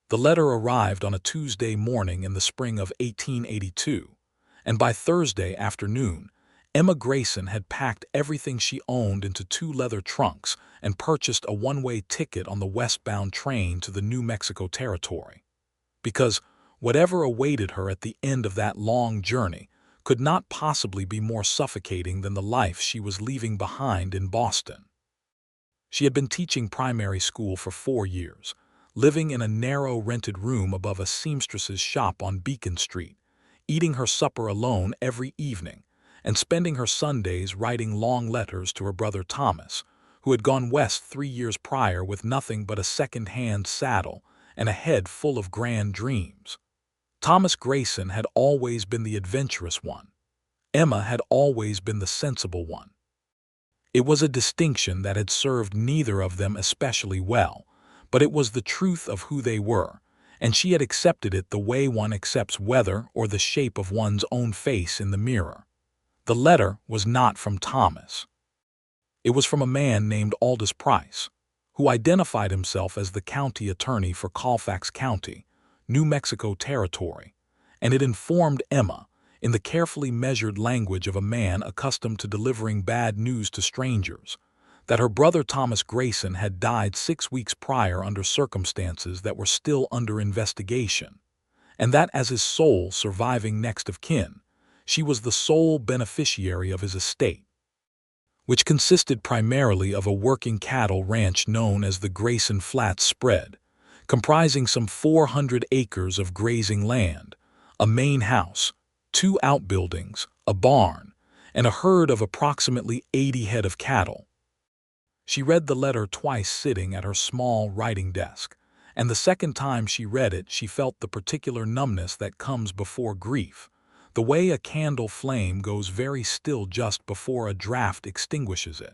The letter arrived on a Tuesday morning in the spring of 1882, and by Thursday afternoon, Emma Grayson had packed everything she owned into 2 leather trunks and purchased a one-way ticket on the westbound train to the New Mexico Territory. Because whatever awaited her at the end of that long journey could not possibly be more suffocating than the life she was leaving behind in Boston. She had been teaching primary school for 4 years, living in a narrow rented room above a seamstress's shop on Beacon Street, eating her supper alone every evening, and spending her Sundays writing long letters to her brother Thomas, who had gone west 3 years prior with nothing but a second-hand saddle and a head full of grand dreams. Thomas Grayson had always been the adventurous one. Emma had always been the sensible one. It was a distinction that had served neither of them especially well, but it was the truth of who they were, and she had accepted it the way one accepts weather or the shape of one's own face in the mirror. The letter was not from Thomas. It was from a man named Aldous Price, who identified himself as the county attorney for Colfax County, New Mexico Territory, and it informed Emma, in the carefully measured language of a man accustomed to delivering bad news to strangers, that her brother Thomas Grayson had died 6 weeks prior under circumstances that were still under investigation, and that as his sole surviving next of kin, she was the sole beneficiary of his estate, which consisted primarily of a working cattle ranch known as the Grayson Flats Spread, comprising some 400 acres of grazing land, a main house, 2 outbuildings, a barn, and a herd of approximately 80 head of cattle. She read the letter twice sitting at her small writing desk, and the second time she read it she felt the particular numbness that comes before grief, the way a candle flame goes very still just before a draft extinguishes it.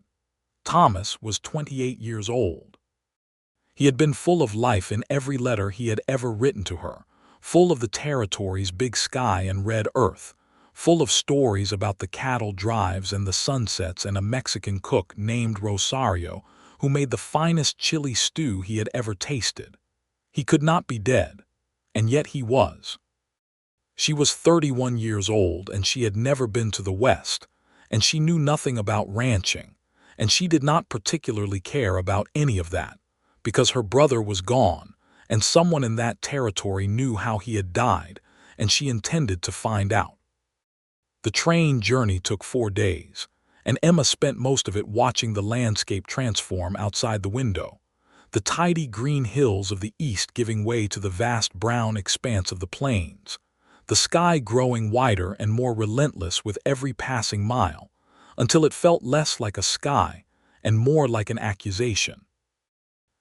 Thomas was 28 years old. He had been full of life in every letter he had ever written to her, full of the territory's big sky and red earth, full of stories about the cattle drives and the sunsets and a Mexican cook named Rosario who made the finest chili stew he had ever tasted. He could not be dead, and yet he was. She was 31 years old, and she had never been to the West, and she knew nothing about ranching, and she did not particularly care about any of that, because her brother was gone, and someone in that territory knew how he had died, and she intended to find out. The train journey took 4 days, and Emma spent most of it watching the landscape transform outside the window, the tidy green hills of the east giving way to the vast brown expanse of the plains, the sky growing wider and more relentless with every passing mile, until it felt less like a sky and more like an accusation.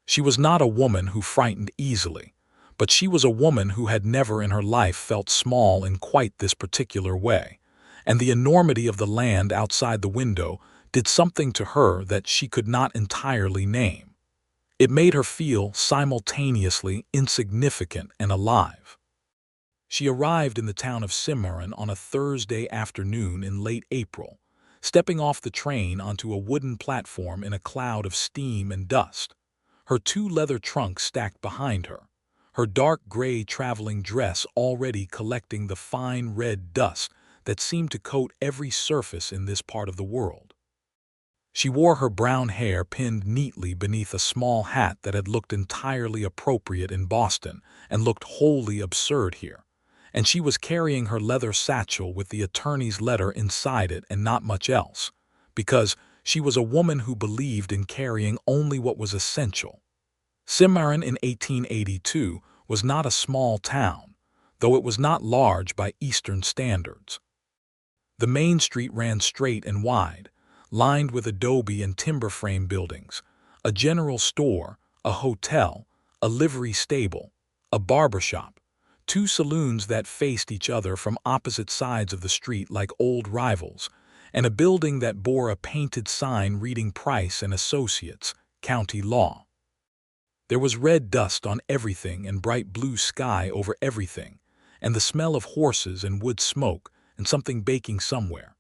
She was not a woman who frightened easily, but she was a woman who had never in her life felt small in quite this particular way, and the enormity of the land outside the window did something to her that she could not entirely name. It made her feel simultaneously insignificant and alive. She arrived in the town of Cimarron on a Thursday afternoon in late April, stepping off the train onto a wooden platform in a cloud of steam and dust, her 2 leather trunks stacked behind her, her dark gray traveling dress already collecting the fine red dust that seemed to coat every surface in this part of the world. She wore her brown hair pinned neatly beneath a small hat that had looked entirely appropriate in Boston and looked wholly absurd here, and she was carrying her leather satchel with the attorney's letter inside it and not much else, because she was a woman who believed in carrying only what was essential. Cimarron in 1882 was not a small town, though it was not large by Eastern standards. The main street ran straight and wide, lined with adobe and timber frame buildings, a general store, a hotel, a livery stable, a barber shop, 2 saloons that faced each other from opposite sides of the street like old rivals, and a building that bore a painted sign reading Price and Associates, County Law. There was red dust on everything and bright blue sky over everything, and the smell of horses and wood smoke and something baking somewhere.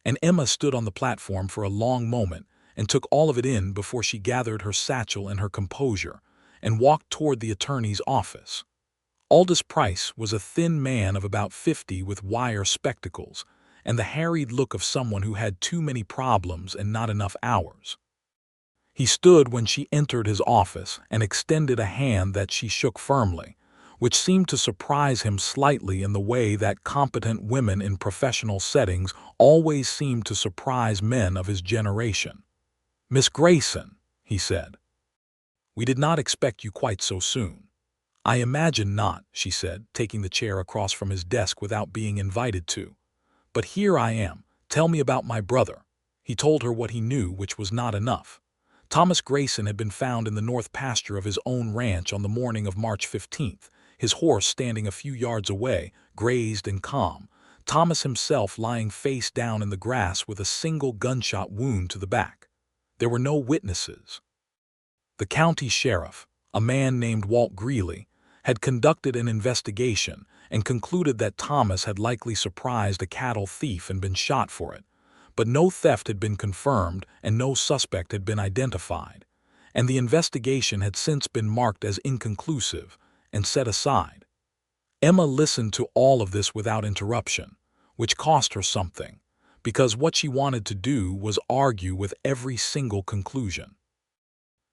And Emma stood on the platform for a long moment and took all of it in before she gathered her satchel and her composure and walked toward the attorney's office. Aldous Price was a thin man of about 50 with wire spectacles and the harried look of someone who had too many problems and not enough hours. He stood when she entered his office and extended a hand that she shook firmly, which seemed to surprise him slightly in the way that competent women in professional settings always seem to surprise men of his generation. "Miss Grayson," he said, "we did not expect you quite so soon." "I imagine not," she said, taking the chair across from his desk without being invited to. "But here I am. Tell me about my brother." He told her what he knew, which was not enough. Thomas Grayson had been found in the north pasture of his own ranch on the morning of March 15th, his horse standing a few yards away, grazed and calm, Thomas himself lying face down in the grass with a single gunshot wound to the back. There were no witnesses. The county sheriff, a man named Walt Greeley, had conducted an investigation and concluded that Thomas had likely surprised a cattle thief and been shot for it, but no theft had been confirmed and no suspect had been identified, and the investigation had since been marked as inconclusive and set aside. Emma listened to all of this without interruption, which cost her something, because what she wanted to do was argue with every single conclusion.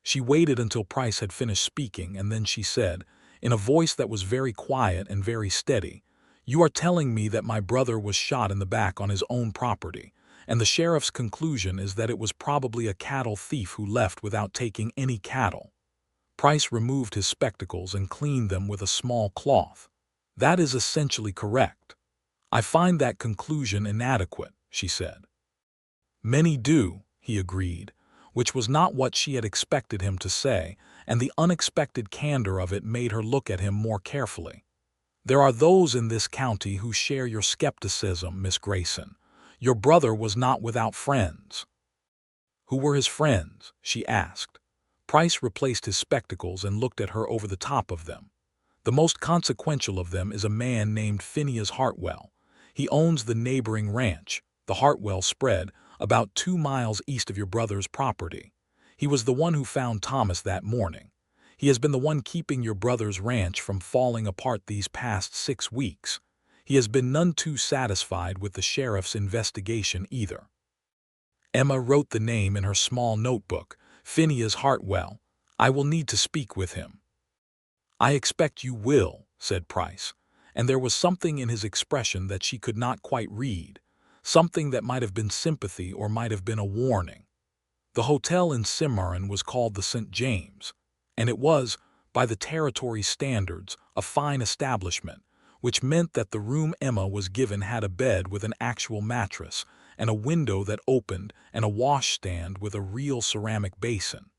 She waited until Price had finished speaking, and then she said, in a voice that was very quiet and very steady, "You are telling me that my brother was shot in the back on his own property, and the sheriff's conclusion is that it was probably a cattle thief who left without taking any cattle." Price removed his spectacles and cleaned them with a small cloth. "That is essentially correct. I find that conclusion inadequate," she said. "Many do," he agreed, which was not what she had expected him to say, and the unexpected candor of it made her look at him more carefully. "There are those in this county who share your skepticism, Miss Grayson. Your brother was not without friends." "Who were his friends?" she asked. Price replaced his spectacles and looked at her over the top of them. "The most consequential of them is a man named Phineas Hartwell. He owns the neighboring ranch, the Hartwell Spread, about 2 miles east of your brother's property. He was the one who found Thomas that morning. He has been the one keeping your brother's ranch from falling apart these past 6 weeks. He has been none too satisfied with the sheriff's investigation either." Emma wrote the name in her small notebook, "Phineas Hartwell. I will need to speak with him." "I expect you will," said Price, and there was something in his expression that she could not quite read, something that might have been sympathy or might have been a warning. The hotel in Cimarron was called the St. James, and it was, by the territory's standards, a fine establishment, which meant that the room Emma was given had a bed with an actual mattress and a window that opened and a washstand with a real ceramic basin.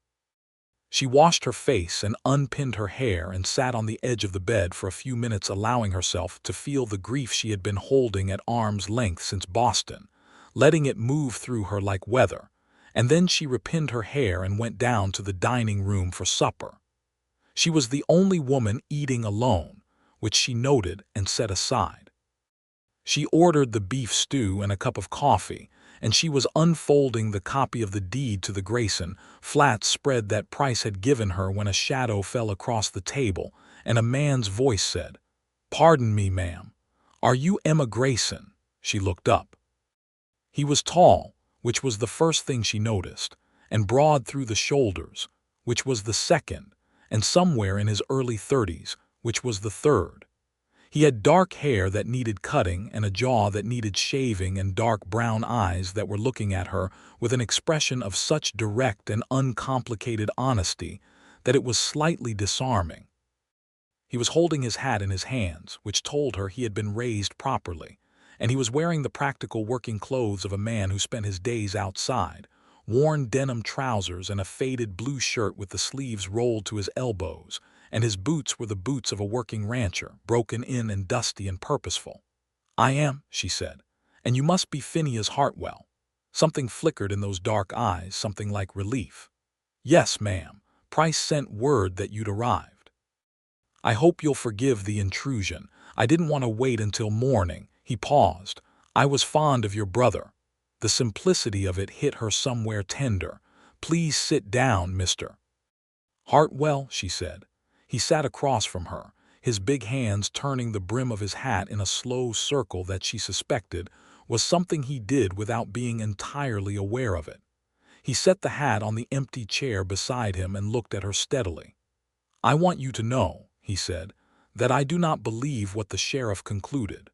She washed her face and unpinned her hair and sat on the edge of the bed for a few minutes, allowing herself to feel the grief she had been holding at arm's length since Boston, letting it move through her like weather, and then she repinned her hair and went down to the dining room for supper. She was the only woman eating alone, which she noted and set aside. She ordered the beef stew and a cup of coffee, and she was unfolding the copy of the deed to the Grayson flat spread that Price had given her when a shadow fell across the table and a man's voice said, "Pardon me, ma'am. Are you Emma Grayson?" She looked up. He was tall, which was the first thing she noticed, and broad through the shoulders, which was the second, and somewhere in his early 30s, which was the third. He had dark hair that needed cutting and a jaw that needed shaving and dark brown eyes that were looking at her with an expression of such direct and uncomplicated honesty that it was slightly disarming. He was holding his hat in his hands, which told her he had been raised properly, and he was wearing the practical working clothes of a man who spent his days outside, worn denim trousers and a faded blue shirt with the sleeves rolled to his elbows, and his boots were the boots of a working rancher, broken in and dusty and purposeful. "I am," she said, "and you must be Phineas Hartwell." Something flickered in those dark eyes, something like relief. "Yes, ma'am. Price sent word that you'd arrived." "I hope you'll forgive the intrusion. I didn't want to wait until morning." He paused. "I was fond of your brother." The simplicity of it hit her somewhere tender. "Please sit down, Mr. Hartwell," she said. He sat across from her, his big hands turning the brim of his hat in a slow circle that she suspected was something he did without being entirely aware of it. He set the hat on the empty chair beside him and looked at her steadily. "I want you to know," he said, "that I do not believe what the sheriff concluded.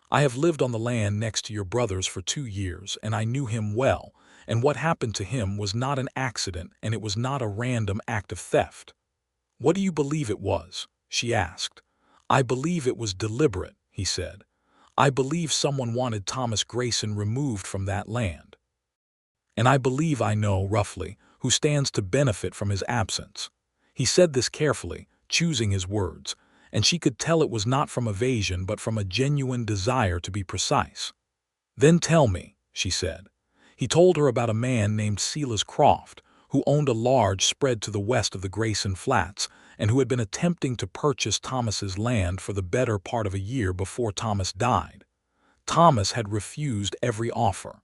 I have lived on the land next to your brother's for 2 years, and I knew him well, and what happened to him was not an accident, and it was not a random act of theft." "What do you believe it was?" she asked. "I believe it was deliberate," he said. "I believe someone wanted Thomas Grayson removed from that land. And I believe I know, roughly, who stands to benefit from his absence." He said this carefully, choosing his words, and she could tell it was not from evasion but from a genuine desire to be precise. "Then tell me," she said. He told her about a man named Silas Croft, who owned a large spread to the west of the Grayson Flats and who had been attempting to purchase Thomas's land for the better part of a year before Thomas died. Thomas had refused every offer.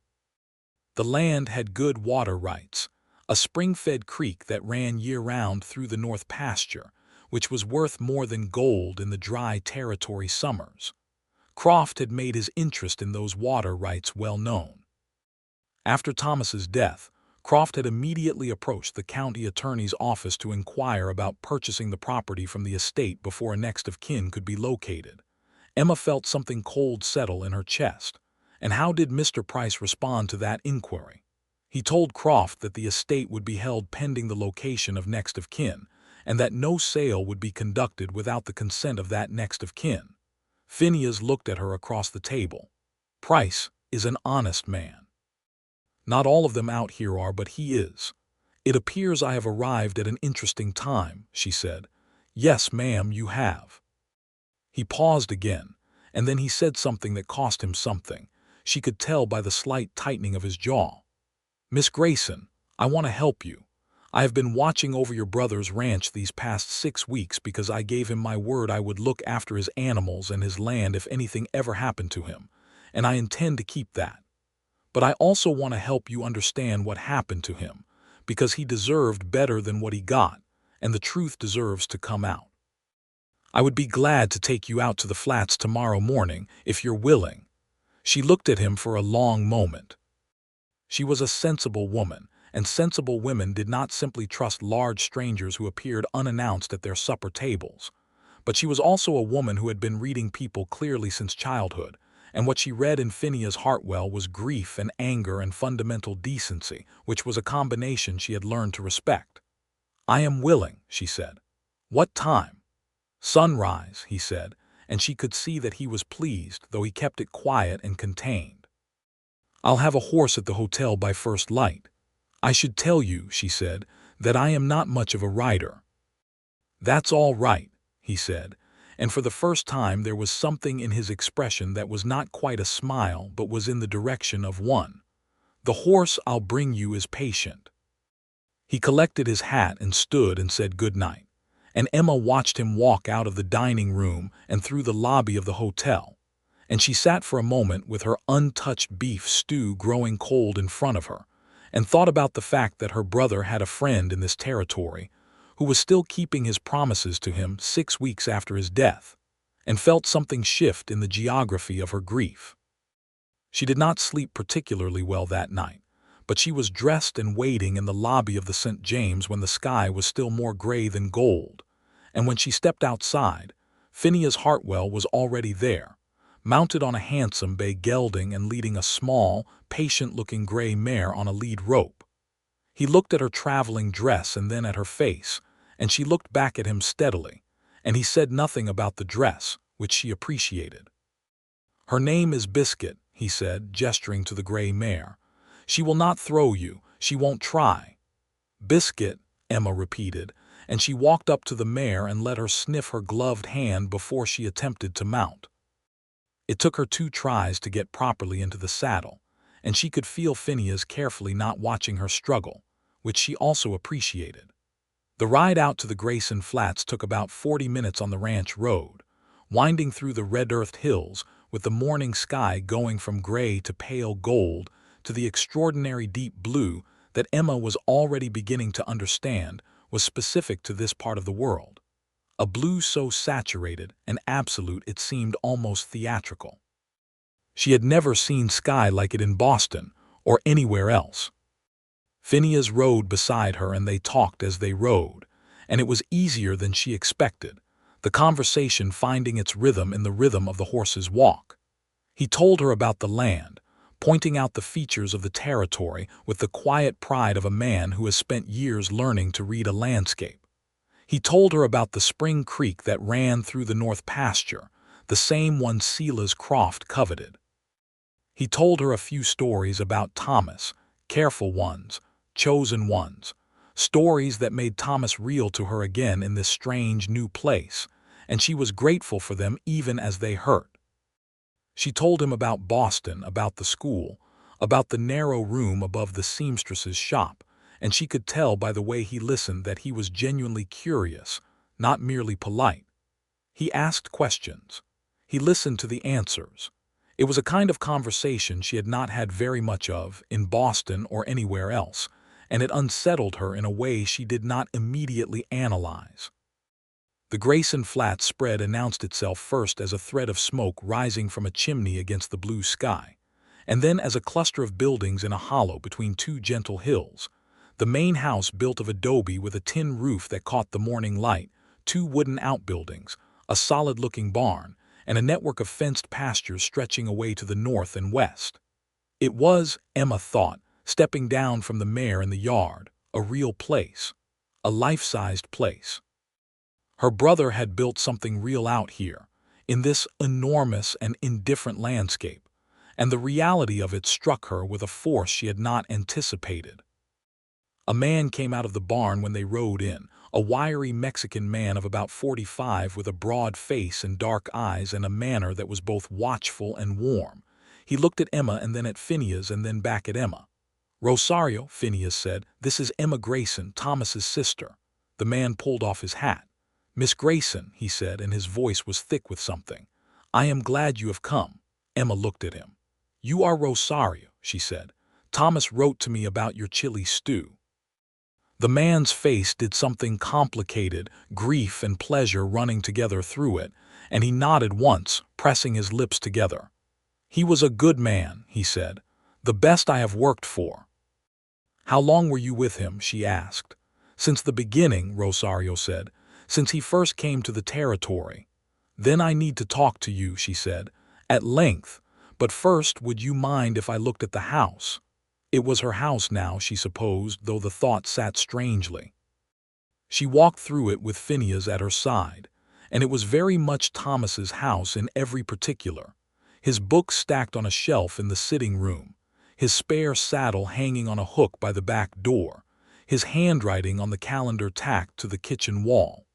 The land had good water rights, a spring-fed creek that ran year-round through the north pasture, which was worth more than gold in the dry territory summers. Croft had made his interest in those water rights well known. After Thomas's death, Croft had immediately approached the county attorney's office to inquire about purchasing the property from the estate before a next of kin could be located. Emma felt something cold settle in her chest. And how did Mr. Price respond to that inquiry? He told Croft that the estate would be held pending the location of next of kin, and that no sale would be conducted without the consent of that next of kin. Phineas looked at her across the table. "Price is an honest man. Not all of them out here are, but he is. It appears I have arrived at an interesting time," she said. "Yes, ma'am, you have." He paused again, and then he said something that cost him something. She could tell by the slight tightening of his jaw. "Miss Grayson, I want to help you. I have been watching over your brother's ranch these past 6 weeks because I gave him my word I would look after his animals and his land if anything ever happened to him, and I intend to keep that. But I also want to help you understand what happened to him, because he deserved better than what he got, and the truth deserves to come out. I would be glad to take you out to the flats tomorrow morning if you're willing." She looked at him for a long moment. She was a sensible woman, and sensible women did not simply trust large strangers who appeared unannounced at their supper tables. But she was also a woman who had been reading people clearly since childhood, and what she read in Phineas Hartwell was grief and anger and fundamental decency, which was a combination she had learned to respect. "I am willing," she said. "What time?" "Sunrise," he said, and she could see that he was pleased, though he kept it quiet and contained. "I'll have a horse at the hotel by first light. I should tell you," she said, "that I am not much of a rider." "That's all right," he said, and for the first time there was something in his expression that was not quite a smile but was in the direction of one. "The horse I'll bring you is patient." He collected his hat and stood and said good night, and Emma watched him walk out of the dining room and through the lobby of the hotel, and she sat for a moment with her untouched beef stew growing cold in front of her, and thought about the fact that her brother had a friend in this territory who was still keeping his promises to him 6 weeks after his death, and felt something shift in the geography of her grief. She did not sleep particularly well that night, but she was dressed and waiting in the lobby of the St. James when the sky was still more gray than gold, and when she stepped outside, Phineas Hartwell was already there, mounted on a handsome bay gelding and leading a small, patient-looking gray mare on a lead rope. He looked at her traveling dress and then at her face, and she looked back at him steadily, and he said nothing about the dress, which she appreciated. "Her name is Biscuit," he said, gesturing to the gray mare. "She will not throw you. She won't try." "Biscuit," Emma repeated, and she walked up to the mare and let her sniff her gloved hand before she attempted to mount. It took her 2 tries to get properly into the saddle, and she could feel Phineas carefully not watching her struggle, which she also appreciated. The ride out to the Grayson Flats took about 40 minutes on the ranch road, winding through the red-earthed hills with the morning sky going from gray to pale gold to the extraordinary deep blue that Emma was already beginning to understand was specific to this part of the world. a blue so saturated and absolute it seemed almost theatrical. She had never seen sky like it in Boston or anywhere else. Phineas rode beside her and they talked as they rode, and it was easier than she expected, the conversation finding its rhythm in the rhythm of the horse's walk. He told her about the land, pointing out the features of the territory with the quiet pride of a man who has spent years learning to read a landscape. He told her about the spring creek that ran through the north pasture, the same one Selah's Croft coveted. He told her a few stories about Thomas, careful ones, chosen ones, stories that made Thomas real to her again in this strange new place, and she was grateful for them even as they hurt. She told him about Boston, about the school, about the narrow room above the seamstress's shop, and she could tell by the way he listened that he was genuinely curious, not merely polite. He asked questions. He listened to the answers. It was a kind of conversation she had not had very much of in Boston or anywhere else, and it unsettled her in a way she did not immediately analyze. The Grayson Flats spread announced itself first as a thread of smoke rising from a chimney against the blue sky, and then as a cluster of buildings in a hollow between two gentle hills. The main house built of adobe with a tin roof that caught the morning light, two wooden outbuildings, a solid-looking barn, and a network of fenced pastures stretching away to the north and west. It was, Emma thought, stepping down from the mare in the yard, a real place, a life-sized place. Her brother had built something real out here, in this enormous and indifferent landscape, and the reality of it struck her with a force she had not anticipated. A man came out of the barn when they rode in, a wiry Mexican man of about 45 with a broad face and dark eyes and a manner that was both watchful and warm. He looked at Emma and then at Phineas and then back at Emma. "Rosario," Phineas said, "this is Emma Grayson, Thomas's sister." The man pulled off his hat. "Miss Grayson," he said, and his voice was thick with something. "I am glad you have come." Emma looked at him. "You are Rosario," she said. "Thomas wrote to me about your chili stew." The man's face did something complicated, grief and pleasure running together through it, and he nodded once, pressing his lips together. "He was a good man," he said. "The best I have worked for." "How long were you with him?" she asked. "Since the beginning," Rosario said. "Since he first came to the territory." "Then I need to talk to you," she said, "at length. But first, would you mind if I looked at the house?" It was her house now, she supposed, though the thought sat strangely. She walked through it with Phineas at her side, and it was very much Thomas's house in every particular. His books stacked on a shelf in the sitting room, his spare saddle hanging on a hook by the back door, his handwriting on the calendar tacked to the kitchen wall.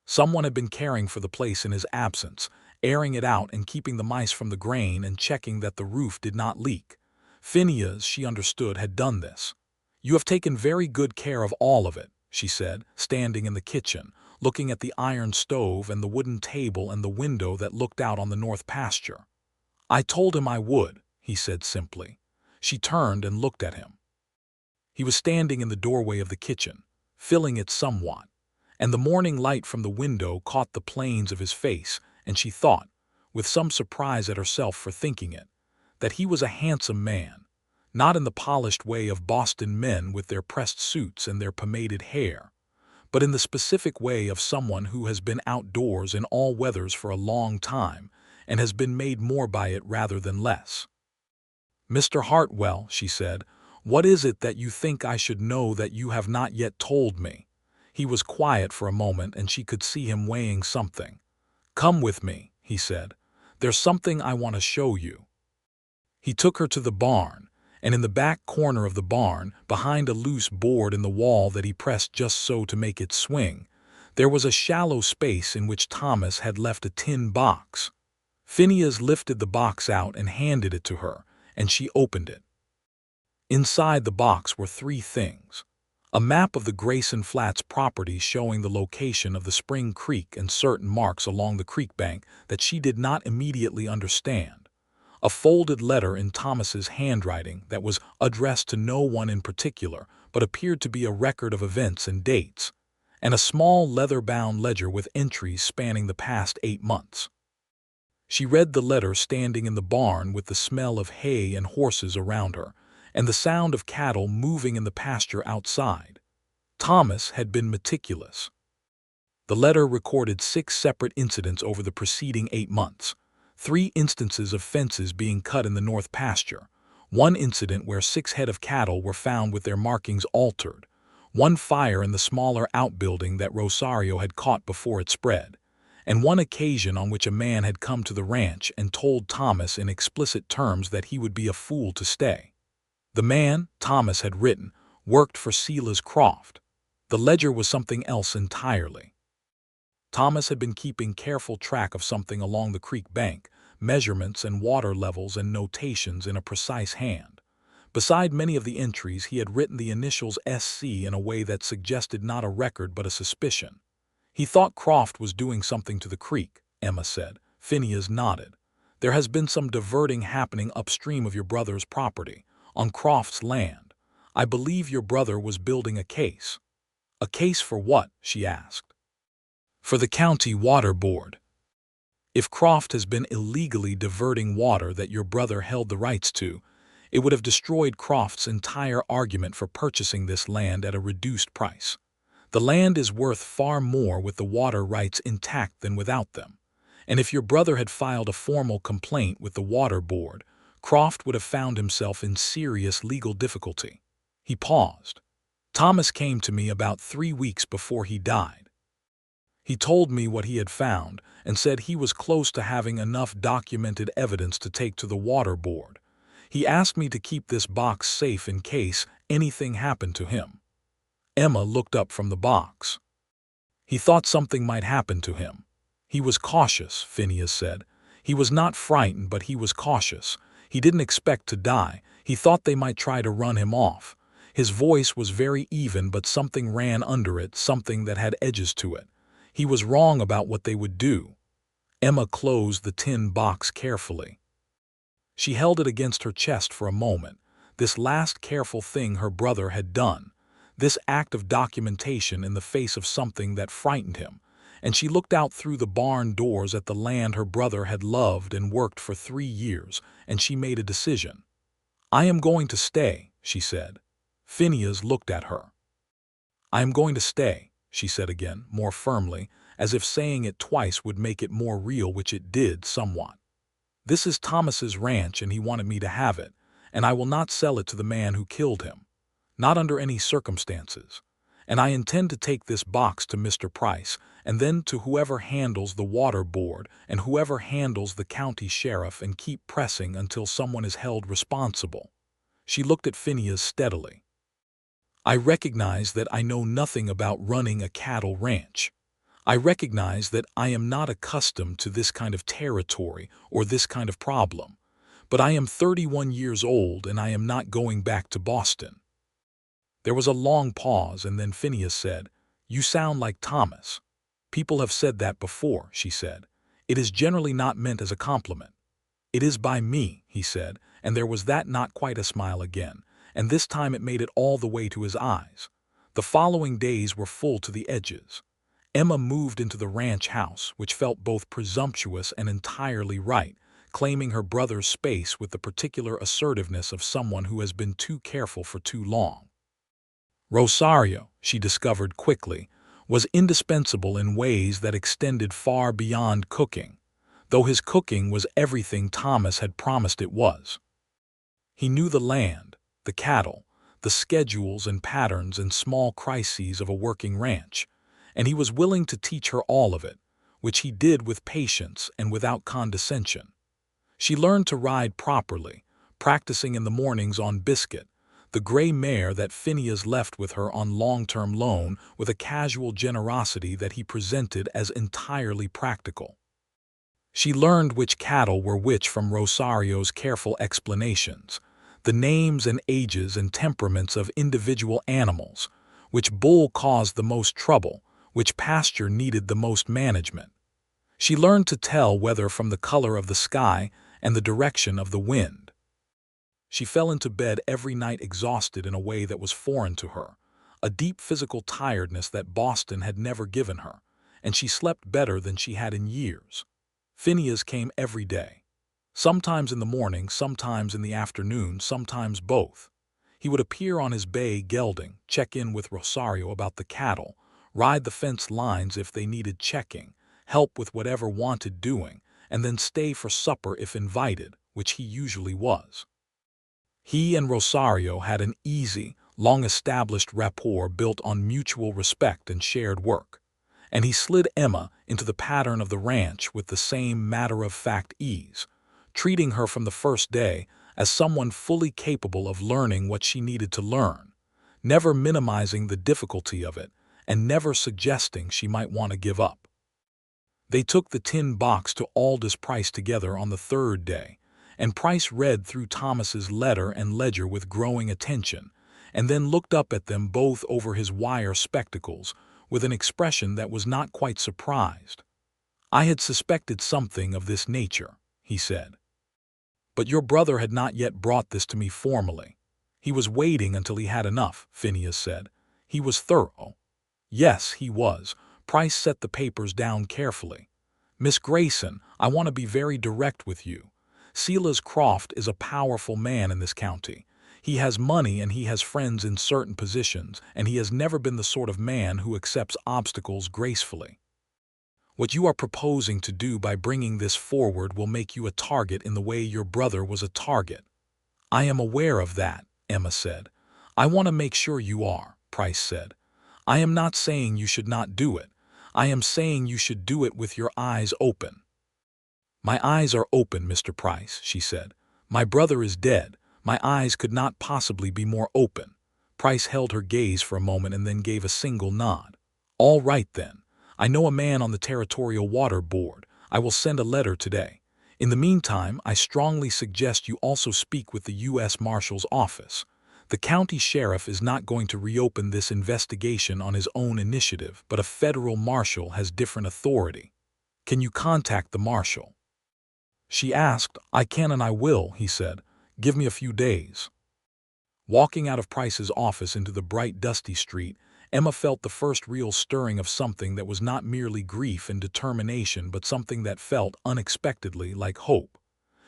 Someone had been caring for the place in his absence, airing it out and keeping the mice from the grain and checking that the roof did not leak. Phineas, she understood, had done this. "You have taken very good care of all of it," she said, standing in the kitchen, looking at the iron stove and the wooden table and the window that looked out on the north pasture. "I told him I would," he said simply. She turned and looked at him. He was standing in the doorway of the kitchen, filling it somewhat, and the morning light from the window caught the planes of his face, and she thought, with some surprise at herself for thinking it, that he was a handsome man, not in the polished way of Boston men with their pressed suits and their pomaded hair, but in the specific way of someone who has been outdoors in all weathers for a long time and has been made more by it rather than less. "Mr. Hartwell," she said, "what is it that you think I should know that you have not yet told me?" He was quiet for a moment and she could see him weighing something. "Come with me," he said. "There's something I want to show you." He took her to the barn, and in the back corner of the barn, behind a loose board in the wall that he pressed just so to make it swing, there was a shallow space in which Thomas had left a tin box. Phineas lifted the box out and handed it to her, and she opened it. Inside the box were three things: a map of the Grayson Flats property showing the location of the Spring Creek and certain marks along the creek bank that she did not immediately understand, a folded letter in Thomas's handwriting that was addressed to no one in particular but appeared to be a record of events and dates, and a small leather-bound ledger with entries spanning the past 8 months. She read the letter standing in the barn with the smell of hay and horses around her, and the sound of cattle moving in the pasture outside. Thomas had been meticulous. The letter recorded 6 separate incidents over the preceding 8 months. 3 instances of fences being cut in the north pasture, 1 incident where 6 head of cattle were found with their markings altered, 1 fire in the smaller outbuilding that Rosario had caught before it spread, and 1 occasion on which a man had come to the ranch and told Thomas in explicit terms that he would be a fool to stay. The man, Thomas had written, worked for Silas Croft. The ledger was something else entirely. Thomas had been keeping careful track of something along the creek bank, measurements and water levels and notations in a precise hand. Beside many of the entries, he had written the initials SC in a way that suggested not a record but a suspicion. He thought Croft was doing something to the creek, Emma said. Phineas nodded. There has been some diverting happening upstream of your brother's property, on Croft's land. I believe your brother was building a case. A case for what? She asked. For the county water board. If Croft has been illegally diverting water that your brother held the rights to, it would have destroyed Croft's entire argument for purchasing this land at a reduced price. The land is worth far more with the water rights intact than without them. And if your brother had filed a formal complaint with the water board, Croft would have found himself in serious legal difficulty. He paused. Thomas came to me about 3 weeks before he died. He told me what he had found and said he was close to having enough documented evidence to take to the water board. He asked me to keep this box safe in case anything happened to him. Emma looked up from the box. He thought something might happen to him. He was cautious, Phineas said. He was not frightened, but he was cautious. He didn't expect to die. He thought they might try to run him off. His voice was very even, but something ran under it, something that had edges to it. He was wrong about what they would do. Emma closed the tin box carefully. She held it against her chest for a moment, this last careful thing her brother had done, this act of documentation in the face of something that frightened him, and she looked out through the barn doors at the land her brother had loved and worked for 3 years, and she made a decision. I am going to stay, she said. Phineas looked at her. I am going to stay, she said again, more firmly, as if saying it twice would make it more real, which it did somewhat. This is Thomas's ranch, and he wanted me to have it, and I will not sell it to the man who killed him. Not under any circumstances. And I intend to take this box to Mr. Price, and then to whoever handles the water board and whoever handles the county sheriff, and keep pressing until someone is held responsible. She looked at Phineas steadily. I recognize that I know nothing about running a cattle ranch. I recognize that I am not accustomed to this kind of territory or this kind of problem. But I am 31 years old, and I am not going back to Boston. There was a long pause, and then Phineas said, You sound like Thomas. People have said that before, she said. It is generally not meant as a compliment. It is by me, he said, and there was that not quite a smile again, and this time it made it all the way to his eyes. The following days were full to the edges. Emma moved into the ranch house, which felt both presumptuous and entirely right, claiming her brother's space with the particular assertiveness of someone who has been too careful for too long. Rosario, she discovered quickly, was indispensable in ways that extended far beyond cooking, though his cooking was everything Thomas had promised it was. He knew the land, the cattle, the schedules and patterns and small crises of a working ranch, and he was willing to teach her all of it, which he did with patience and without condescension. She learned to ride properly, practicing in the mornings on Biscuit, the gray mare that Phineas left with her on long-term loan, with a casual generosity that he presented as entirely practical. She learned which cattle were which from Rosario's careful explanations, the names and ages and temperaments of individual animals, which bull caused the most trouble, which pasture needed the most management. She learned to tell weather from the color of the sky and the direction of the wind. She fell into bed every night exhausted in a way that was foreign to her, a deep physical tiredness that Boston had never given her, and she slept better than she had in years. Phineas came every day. Sometimes in the morning, sometimes in the afternoon, sometimes both. He would appear on his bay gelding, check in with Rosario about the cattle, ride the fence lines if they needed checking, help with whatever wanted doing, and then stay for supper if invited, which he usually was. He and Rosario had an easy, long-established rapport built on mutual respect and shared work, and he slid Emma into the pattern of the ranch with the same matter-of-fact ease, treating her from the first day as someone fully capable of learning what she needed to learn, never minimizing the difficulty of it, and never suggesting she might want to give up. They took the tin box to Aldous Price together on the third day, and Price read through Thomas's letter and ledger with growing attention, and then looked up at them both over his wire spectacles with an expression that was not quite surprised. "I had suspected something of this nature," he said. "But your brother had not yet brought this to me formally. He was waiting until he had enough," Phineas said. "He was thorough." "Yes, he was." Price set the papers down carefully. "Miss Grayson, I want to be very direct with you. Silas Croft is a powerful man in this county. He has money and he has friends in certain positions, and he has never been the sort of man who accepts obstacles gracefully. What you are proposing to do by bringing this forward will make you a target in the way your brother was a target." "I am aware of that," Emma said. "I want to make sure you are," Price said. "I am not saying you should not do it. I am saying you should do it with your eyes open." "My eyes are open, Mr. Price," she said. "My brother is dead. My eyes could not possibly be more open." Price held her gaze for a moment and then gave a single nod. "All right, then. I know a man on the Territorial Water Board. I will send a letter today. In the meantime, I strongly suggest you also speak with the U.S. Marshal's office. The county sheriff is not going to reopen this investigation on his own initiative, but a federal marshal has different authority. Can you contact the marshal?" She asked. "I can and I will," he said. "Give me a few days." Walking out of Price's office into the bright, dusty street, Emma felt the first real stirring of something that was not merely grief and determination, but something that felt, unexpectedly, like hope.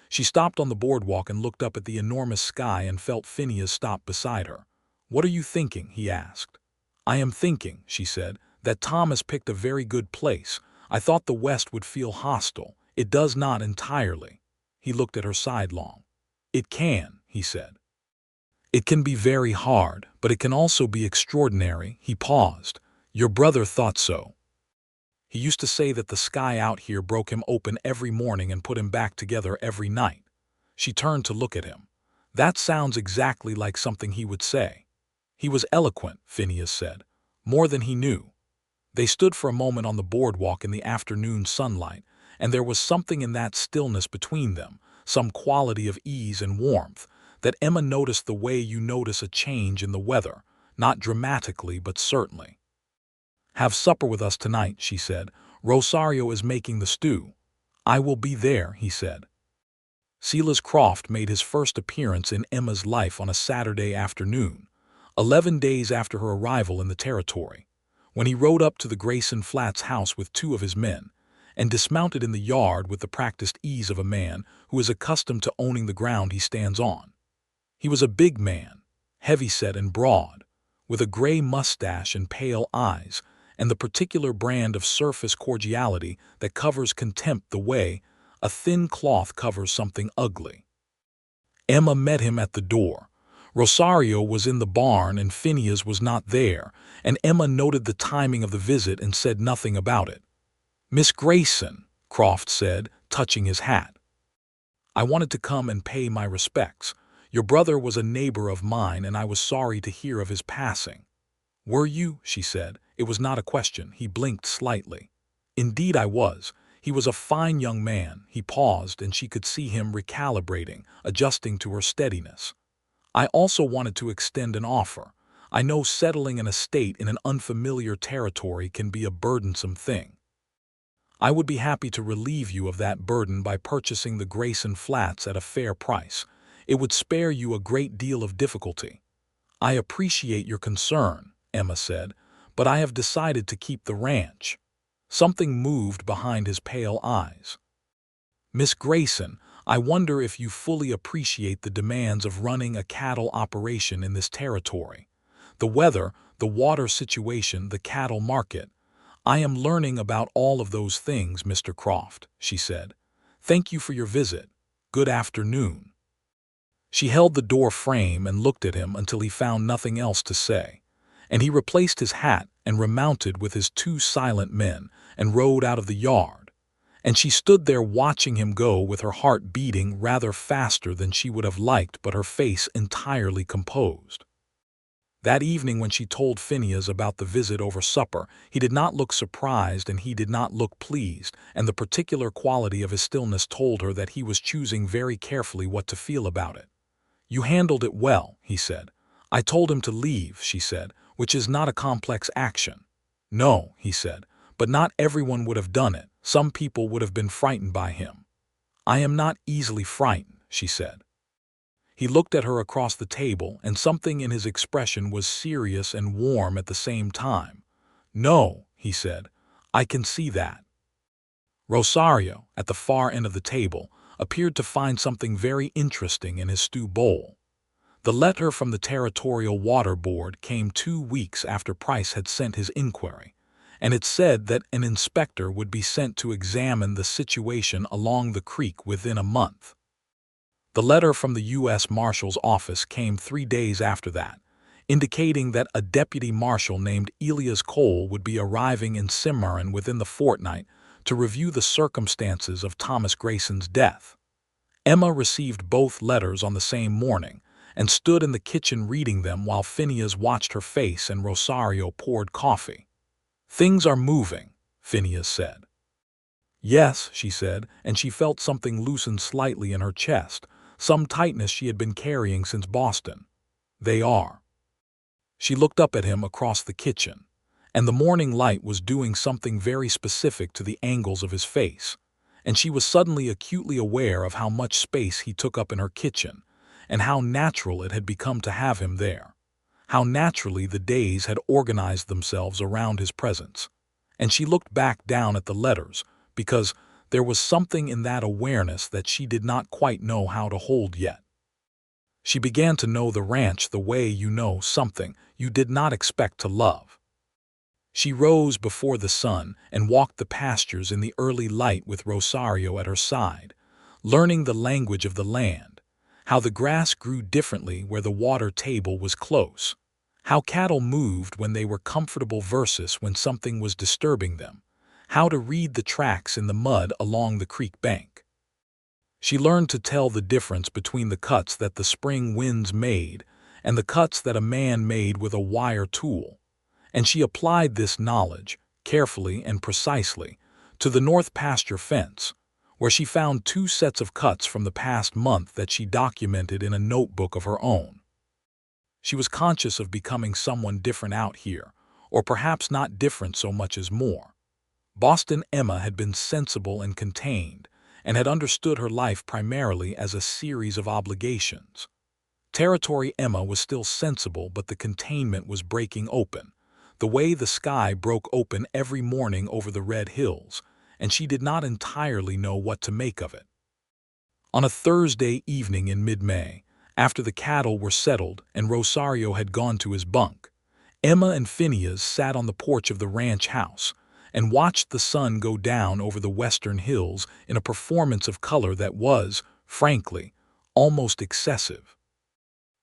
She stopped on the boardwalk and looked up at the enormous sky and felt Phineas stop beside her. "What are you thinking?" he asked. "I am thinking," she said, "that Tom has picked a very good place. I thought the West would feel hostile. It does not entirely." He looked at her sidelong. "It can," he said. "It can be very hard, but it can also be extraordinary." He paused. "Your brother thought so. He used to say that the sky out here broke him open every morning and put him back together every night." She turned to look at him. "That sounds exactly like something he would say." "He was eloquent," Phineas said. "More than he knew." They stood for a moment on the boardwalk in the afternoon sunlight, and there was something in that stillness between them, some quality of ease and warmth, that Emma noticed the way you notice a change in the weather, not dramatically but certainly. "Have supper with us tonight," she said. "Rosario is making the stew." "I will be there," he said. Silas Croft made his first appearance in Emma's life on a Saturday afternoon, 11 days after her arrival in the territory, when he rode up to the Grayson Flats house with 2 of his men, and dismounted in the yard with the practiced ease of a man who is accustomed to owning the ground he stands on. He was a big man, heavy-set and broad, with a gray mustache and pale eyes, and the particular brand of surface cordiality that covers contempt the way a thin cloth covers something ugly. Emma met him at the door. Rosario was in the barn and Phineas was not there, and Emma noted the timing of the visit and said nothing about it. "Miss Grayson," Croft said, touching his hat. "I wanted to come and pay my respects. Your brother was a neighbor of mine, and I was sorry to hear of his passing." "Were you?" she said. It was not a question. He blinked slightly. "Indeed I was. He was a fine young man." He paused, and she could see him recalibrating, adjusting to her steadiness. "I also wanted to extend an offer. I know settling an estate in an unfamiliar territory can be a burdensome thing. I would be happy to relieve you of that burden by purchasing the Grayson Flats at a fair price. It would spare you a great deal of difficulty." "I appreciate your concern," Emma said, "but I have decided to keep the ranch." Something moved behind his pale eyes. "Miss Grayson, I wonder if you fully appreciate the demands of running a cattle operation in this territory. The weather, the water situation, the cattle market. I am learning about all of those things, Mr. Croft," she said. "Thank you for your visit. Good afternoon." She held the door frame and looked at him until he found nothing else to say, and he replaced his hat and remounted with his two silent men and rode out of the yard. And she stood there watching him go with her heart beating rather faster than she would have liked but her face entirely composed. That evening when she told Phineas about the visit over supper, he did not look surprised and he did not look pleased, and the particular quality of his stillness told her that he was choosing very carefully what to feel about it. "You handled it well," he said. "I told him to leave," she said, "which is not a complex action." "No," he said, "but not everyone would have done it. Some people would have been frightened by him." "I am not easily frightened," she said. He looked at her across the table, and something in his expression was serious and warm at the same time. "No," he said, "I can see that." Rosario, at the far end of the table, appeared to find something very interesting in his stew bowl. The letter from the Territorial Water Board came 2 weeks after Price had sent his inquiry, and it said that an inspector would be sent to examine the situation along the creek within a month. The letter from the U.S. Marshal's office came 3 days after that, indicating that a deputy marshal named Elias Cole would be arriving in Cimarron within the fortnight to review the circumstances of Thomas Grayson's death. Emma received both letters on the same morning and stood in the kitchen reading them while Phineas watched her face and Rosario poured coffee. "Things are moving," Phineas said. "Yes," she said, and she felt something loosen slightly in her chest, some tightness she had been carrying since Boston. "They are." She looked up at him across the kitchen, and the morning light was doing something very specific to the angles of his face, and she was suddenly acutely aware of how much space he took up in her kitchen, and how natural it had become to have him there, how naturally the days had organized themselves around his presence. And she looked back down at the letters, because there was something in that awareness that she did not quite know how to hold yet. She began to know the ranch the way you know something you did not expect to love. She rose before the sun and walked the pastures in the early light with Rosario at her side, learning the language of the land, how the grass grew differently where the water table was close, how cattle moved when they were comfortable versus when something was disturbing them, how to read the tracks in the mud along the creek bank. She learned to tell the difference between the cuts that the spring winds made and the cuts that a man made with a wire tool, and she applied this knowledge, carefully and precisely, to the north pasture fence, where she found 2 sets of cuts from the past month that she documented in a notebook of her own. She was conscious of becoming someone different out here, or perhaps not different so much as more. Boston Emma had been sensible and contained, and had understood her life primarily as a series of obligations. Territory Emma was still sensible, but the containment was breaking open, the way the sky broke open every morning over the red hills, and she did not entirely know what to make of it. On a Thursday evening in mid-May, after the cattle were settled and Rosario had gone to his bunk, Emma and Phineas sat on the porch of the ranch house and watched the sun go down over the western hills in a performance of color that was, frankly, almost excessive.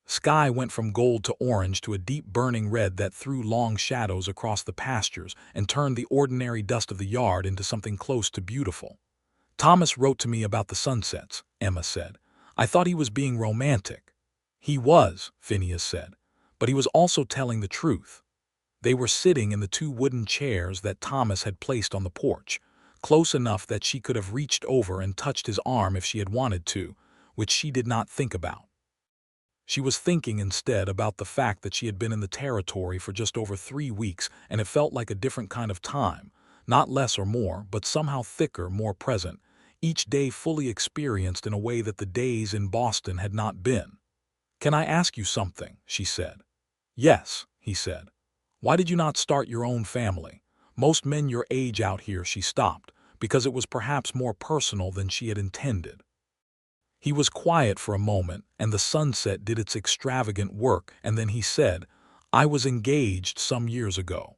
Sky went from gold to orange to a deep burning red that threw long shadows across the pastures and turned the ordinary dust of the yard into something close to beautiful. "Thomas wrote to me about the sunsets," Emma said. "I thought he was being romantic." "He was," Phineas said, "but he was also telling the truth." They were sitting in the 2 wooden chairs that Thomas had placed on the porch, close enough that she could have reached over and touched his arm if she had wanted to, which she did not think about. She was thinking instead about the fact that she had been in the territory for just over 3 weeks, and it felt like a different kind of time, not less or more, but somehow thicker, more present, each day fully experienced in a way that the days in Boston had not been. "Can I ask you something?" she said. "Yes," he said. Why did you not start your own family? Most men your age out here," she stopped, because it was perhaps more personal than she had intended. He was quiet for a moment, and the sunset did its extravagant work, and then he said, "I was engaged some years ago.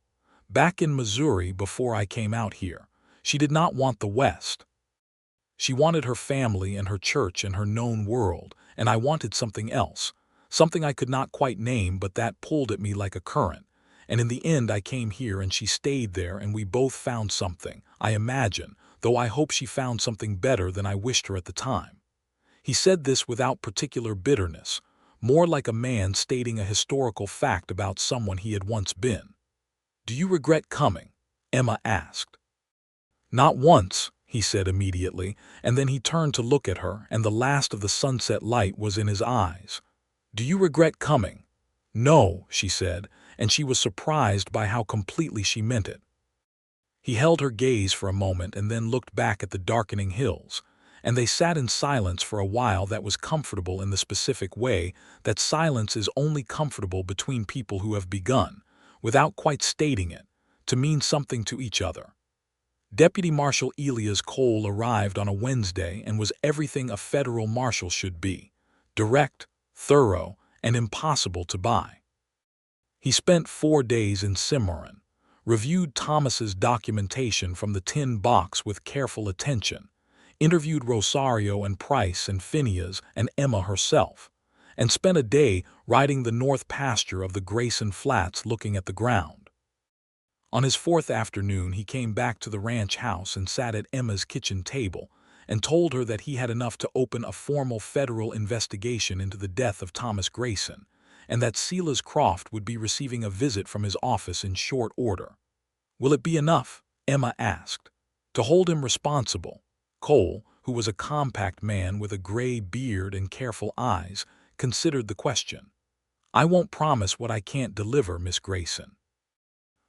Back in Missouri before I came out here. She did not want the West. She wanted her family and her church and her known world, and I wanted something else, something I could not quite name, but that pulled at me like a current. And in the end I came here and she stayed there, and we both found something, I imagine, though I hope she found something better than I wished her at the time." He said this without particular bitterness, more like a man stating a historical fact about someone he had once been. "Do you regret coming?" Emma asked. "Not once," he said immediately, and then he turned to look at her, and the last of the sunset light was in his eyes. "Do you regret coming?" "No," she said, and she was surprised by how completely she meant it. He held her gaze for a moment and then looked back at the darkening hills, and they sat in silence for a while that was comfortable in the specific way that silence is only comfortable between people who have begun, without quite stating it, to mean something to each other. Deputy Marshal Elias Cole arrived on a Wednesday and was everything a federal marshal should be: direct, thorough, and impossible to buy. He spent 4 days in Cimarron, reviewed Thomas's documentation from the tin box with careful attention, interviewed Rosario and Price and Phineas and Emma herself, and spent a day riding the north pasture of the Grayson Flats looking at the ground. On his 4th afternoon he came back to the ranch house and sat at Emma's kitchen table and told her that he had enough to open a formal federal investigation into the death of Thomas Grayson, and that Silas Croft would be receiving a visit from his office in short order. "Will it be enough?" Emma asked. "To hold him responsible?" Cole, who was a compact man with a gray beard and careful eyes, considered the question. "I won't promise what I can't deliver, Miss Grayson.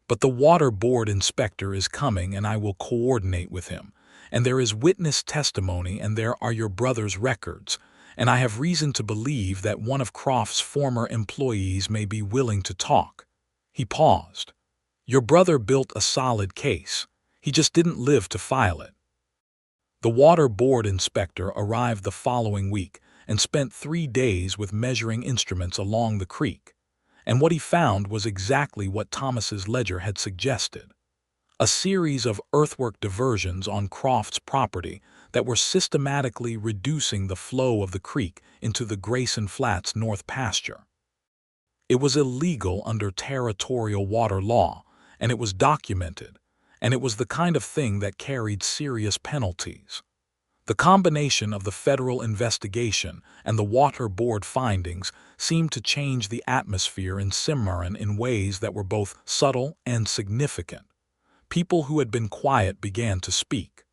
But the water board inspector is coming and I will coordinate with him, and there is witness testimony and there are your brother's records, and I have reason to believe that one of Croft's former employees may be willing to talk." He paused. "Your brother built a solid case. He just didn't live to file it." The water board inspector arrived the following week and spent 3 days with measuring instruments along the creek, and what he found was exactly what Thomas's ledger had suggested: a series of earthwork diversions on Croft's property that were systematically reducing the flow of the creek into the Grayson Flats north pasture. It was illegal under territorial water law, and it was documented, and it was the kind of thing that carried serious penalties. The combination of the federal investigation and the water board findings seemed to change the atmosphere in Cimarron in ways that were both subtle and significant. People who had been quiet began to speak.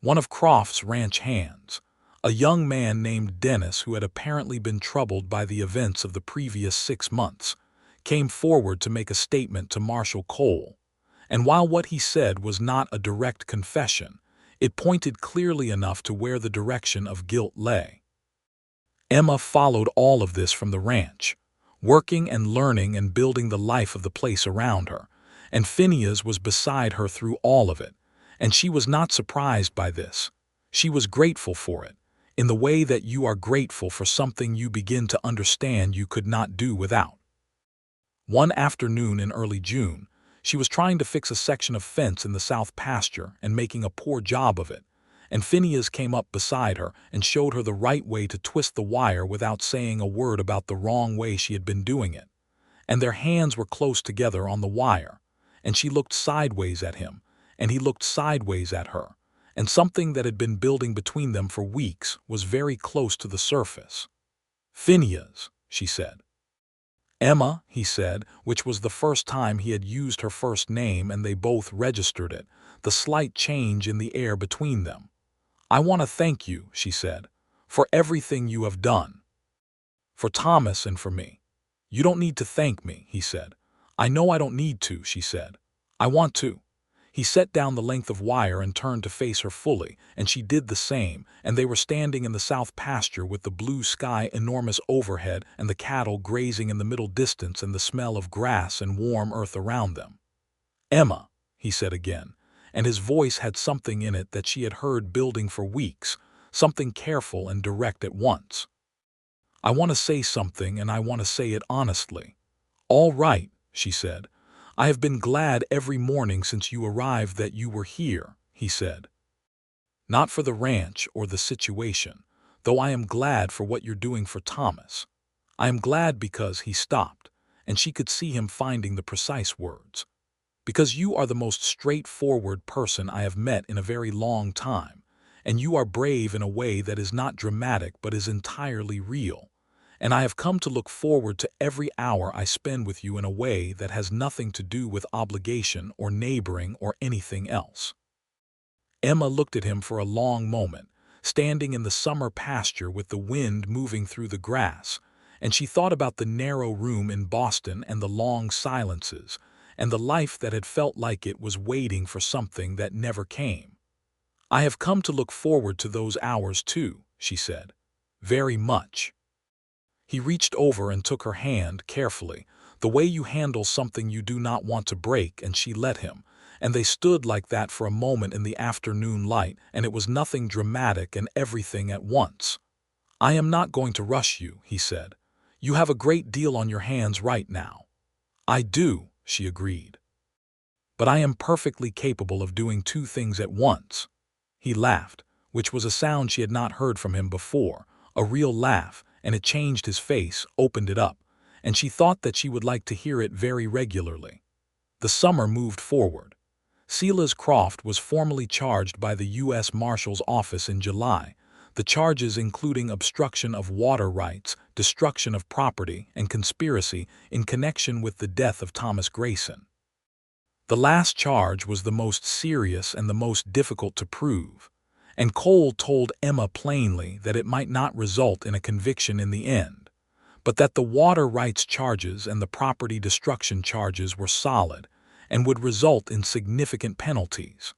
One of Croft's ranch hands, a young man named Dennis who had apparently been troubled by the events of the previous 6 months, came forward to make a statement to Marshal Cole, and while what he said was not a direct confession, it pointed clearly enough to where the direction of guilt lay. Emma followed all of this from the ranch, working and learning and building the life of the place around her, and Phineas was beside her through all of it, and she was not surprised by this. She was grateful for it, in the way that you are grateful for something you begin to understand you could not do without. One afternoon in early June, she was trying to fix a section of fence in the south pasture and making a poor job of it, and Phineas came up beside her and showed her the right way to twist the wire without saying a word about the wrong way she had been doing it. And their hands were close together on the wire, and she looked sideways at him, and he looked sideways at her, and something that had been building between them for weeks was very close to the surface. "Phineas," she said. "Emma," he said, which was the first time he had used her first name, and they both registered it, the slight change in the air between them. "I want to thank you," she said, "for everything you have done. For Thomas and for me." "You don't need to thank me," he said. "I know I don't need to," she said. "I want to." He set down the length of wire and turned to face her fully, and she did the same, and they were standing in the south pasture with the blue sky enormous overhead and the cattle grazing in the middle distance and the smell of grass and warm earth around them. "Emma," he said again, and his voice had something in it that she had heard building for weeks, something careful and direct at once. "I want to say something, and I want to say it honestly." "All right," she said. "I have been glad every morning since you arrived that you were here," he said. "Not for the ranch or the situation, though I am glad for what you're doing for Thomas. I am glad because," he stopped, and she could see him finding the precise words, "because you are the most straightforward person I have met in a very long time, and you are brave in a way that is not dramatic but is entirely real. And I have come to look forward to every hour I spend with you in a way that has nothing to do with obligation or neighboring or anything else." Emma looked at him for a long moment, standing in the summer pasture with the wind moving through the grass, and she thought about the narrow room in Boston and the long silences, and the life that had felt like it was waiting for something that never came. "I have come to look forward to those hours too," she said. "Very much." He reached over and took her hand carefully, the way you handle something you do not want to break, and she let him, and they stood like that for a moment in the afternoon light, and it was nothing dramatic and everything at once. "I am not going to rush you," he said. "You have a great deal on your hands right now." "I do," she agreed. "But I am perfectly capable of doing two things at once." He laughed, which was a sound she had not heard from him before, a real laugh, and it changed his face, opened it up, and she thought that she would like to hear it very regularly. The summer moved forward. Silas Croft was formally charged by the U.S. Marshal's Office in July, the charges including obstruction of water rights, destruction of property, and conspiracy in connection with the death of Thomas Grayson. The last charge was the most serious and the most difficult to prove, and Cole told Emma plainly that it might not result in a conviction in the end, but that the water rights charges and the property destruction charges were solid and would result in significant penalties.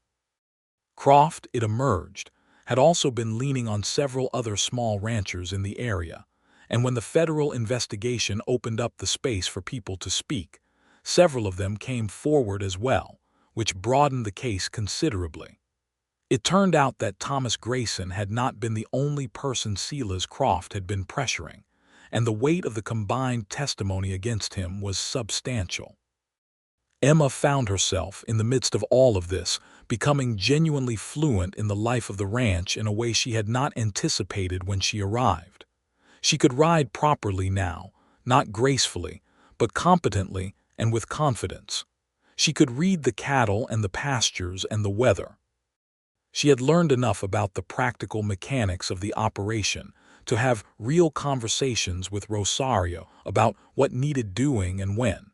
Croft, it emerged, had also been leaning on several other small ranchers in the area, and when the federal investigation opened up the space for people to speak, several of them came forward as well, which broadened the case considerably. It turned out that Thomas Grayson had not been the only person Silas Croft had been pressuring, and the weight of the combined testimony against him was substantial. Emma found herself, in the midst of all of this, becoming genuinely fluent in the life of the ranch in a way she had not anticipated when she arrived. She could ride properly now, not gracefully, but competently and with confidence. She could read the cattle and the pastures and the weather. She had learned enough about the practical mechanics of the operation to have real conversations with Rosario about what needed doing and when,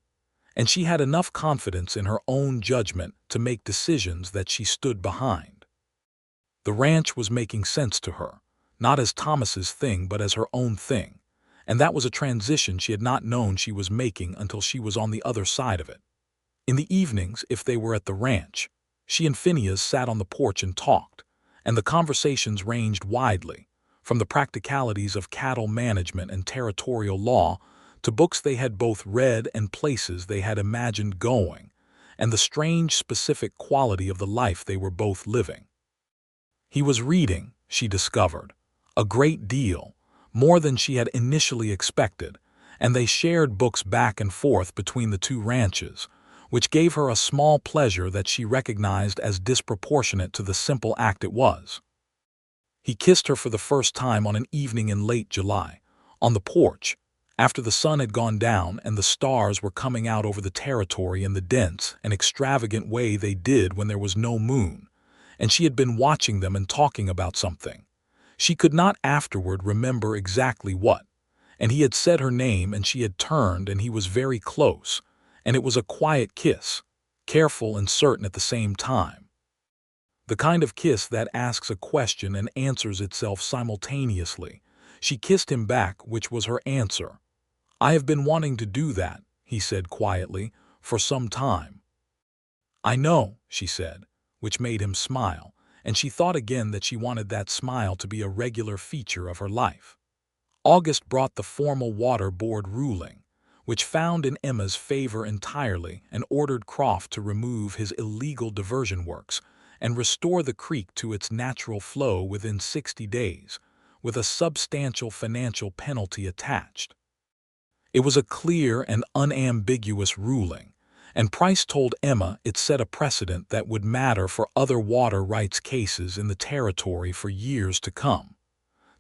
and she had enough confidence in her own judgment to make decisions that she stood behind. The ranch was making sense to her, not as Thomas's thing but as her own thing, and that was a transition she had not known she was making until she was on the other side of it. In the evenings, if they were at the ranch, she and Phineas sat on the porch and talked, and the conversations ranged widely, from the practicalities of cattle management and territorial law to books they had both read and places they had imagined going, and the strange specific quality of the life they were both living. He was reading, she discovered, a great deal, more than she had initially expected, and they shared books back and forth between the two ranches, which gave her a small pleasure that she recognized as disproportionate to the simple act it was. He kissed her for the first time on an evening in late July, on the porch, after the sun had gone down and the stars were coming out over the territory in the dense and extravagant way they did when there was no moon, and she had been watching them and talking about something. She could not afterward remember exactly what, and he had said her name and she had turned and he was very close, and it was a quiet kiss, careful and certain at the same time. The kind of kiss that asks a question and answers itself simultaneously. She kissed him back, which was her answer. "I have been wanting to do that," he said quietly, "for some time." "I know," she said, which made him smile, and she thought again that she wanted that smile to be a regular feature of her life. August brought the formal water board ruling, which found in Emma's favor entirely and ordered Croft to remove his illegal diversion works and restore the creek to its natural flow within 60 days, with a substantial financial penalty attached. It was a clear and unambiguous ruling, and Price told Emma it set a precedent that would matter for other water rights cases in the territory for years to come.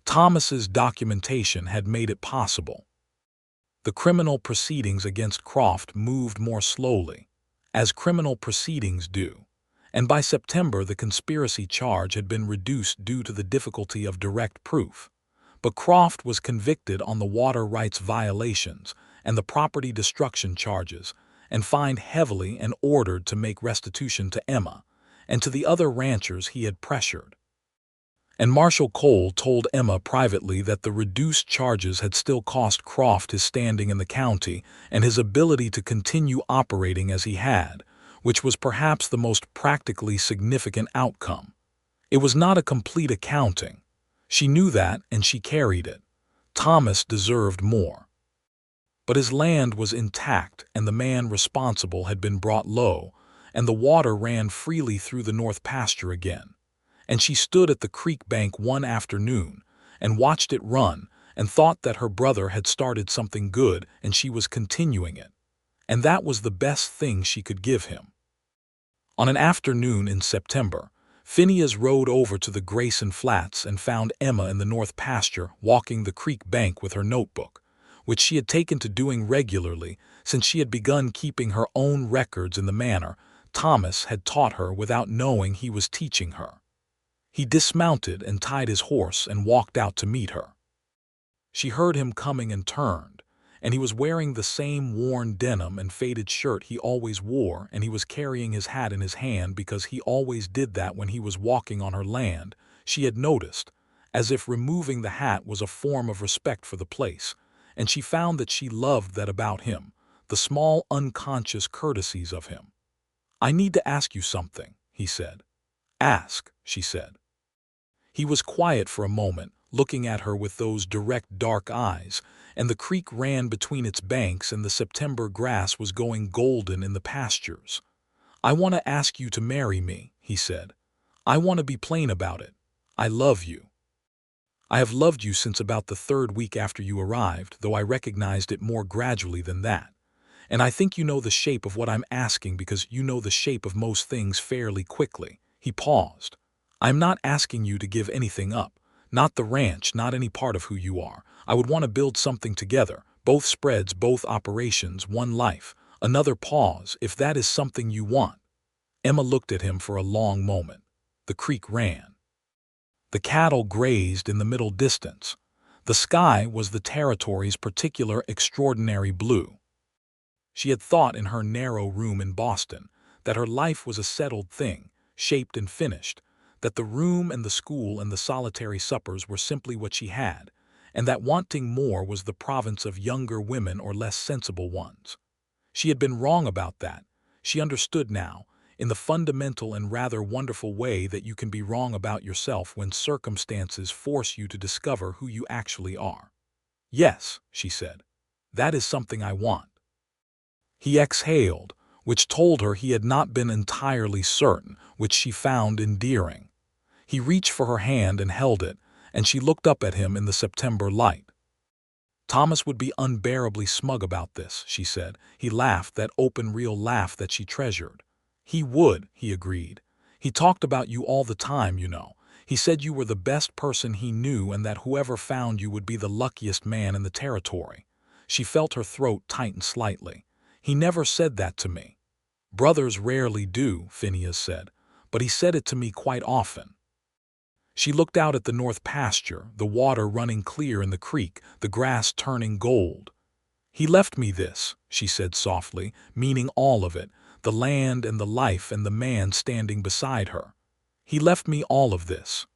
Thomas's documentation had made it possible. The criminal proceedings against Croft moved more slowly, as criminal proceedings do, and by September the conspiracy charge had been reduced due to the difficulty of direct proof. But Croft was convicted on the water rights violations and the property destruction charges, and fined heavily and ordered to make restitution to Emma and to the other ranchers he had pressured. And Marshal Cole told Emma privately that the reduced charges had still cost Croft his standing in the county and his ability to continue operating as he had, which was perhaps the most practically significant outcome. It was not a complete accounting. She knew that, and she carried it. Thomas deserved more. But his land was intact, and the man responsible had been brought low, and the water ran freely through the north pasture again. And she stood at the creek bank one afternoon and watched it run and thought that her brother had started something good and she was continuing it. And that was the best thing she could give him. On an afternoon in September, Phineas rode over to the Grayson Flats and found Emma in the north pasture walking the creek bank with her notebook, which she had taken to doing regularly since she had begun keeping her own records in the manner Thomas had taught her without knowing he was teaching her. He dismounted and tied his horse and walked out to meet her. She heard him coming and turned, and he was wearing the same worn denim and faded shirt he always wore, and he was carrying his hat in his hand because he always did that when he was walking on her land, she had noticed, as if removing the hat was a form of respect for the place, and she found that she loved that about him, the small unconscious courtesies of him. "I need to ask you something," he said. "Ask," she said. He was quiet for a moment, looking at her with those direct dark eyes, and the creek ran between its banks and the September grass was going golden in the pastures. "I want to ask you to marry me," he said. "I want to be plain about it. I love you. I have loved you since about the 3rd week after you arrived, though I recognized it more gradually than that. And I think you know the shape of what I'm asking because you know the shape of most things fairly quickly." He paused. "I'm not asking you to give anything up. Not the ranch, not any part of who you are. I would want to build something together, both spreads, both operations, one life." Another pause, "If that is something you want." Emma looked at him for a long moment. The creek ran. The cattle grazed in the middle distance. The sky was the territory's particular extraordinary blue. She had thought in her narrow room in Boston that her life was a settled thing, shaped and finished, that the room and the school and the solitary suppers were simply what she had, and that wanting more was the province of younger women or less sensible ones. She had been wrong about that. She understood now, in the fundamental and rather wonderful way that you can be wrong about yourself when circumstances force you to discover who you actually are. "Yes," she said, "that is something I want." He exhaled, which told her he had not been entirely certain, which she found endearing. He reached for her hand and held it, and she looked up at him in the September light. "Thomas would be unbearably smug about this," she said. He laughed, that open, real laugh that she treasured. "He would," he agreed. "He talked about you all the time, you know. He said you were the best person he knew and that whoever found you would be the luckiest man in the territory." She felt her throat tighten slightly. "He never said that to me." "Brothers rarely do," Phineas said, "but he said it to me quite often." She looked out at the north pasture, the water running clear in the creek, the grass turning gold. "He left me this," she said softly, meaning all of it, the land and the life and the man standing beside her. "He left me all of this."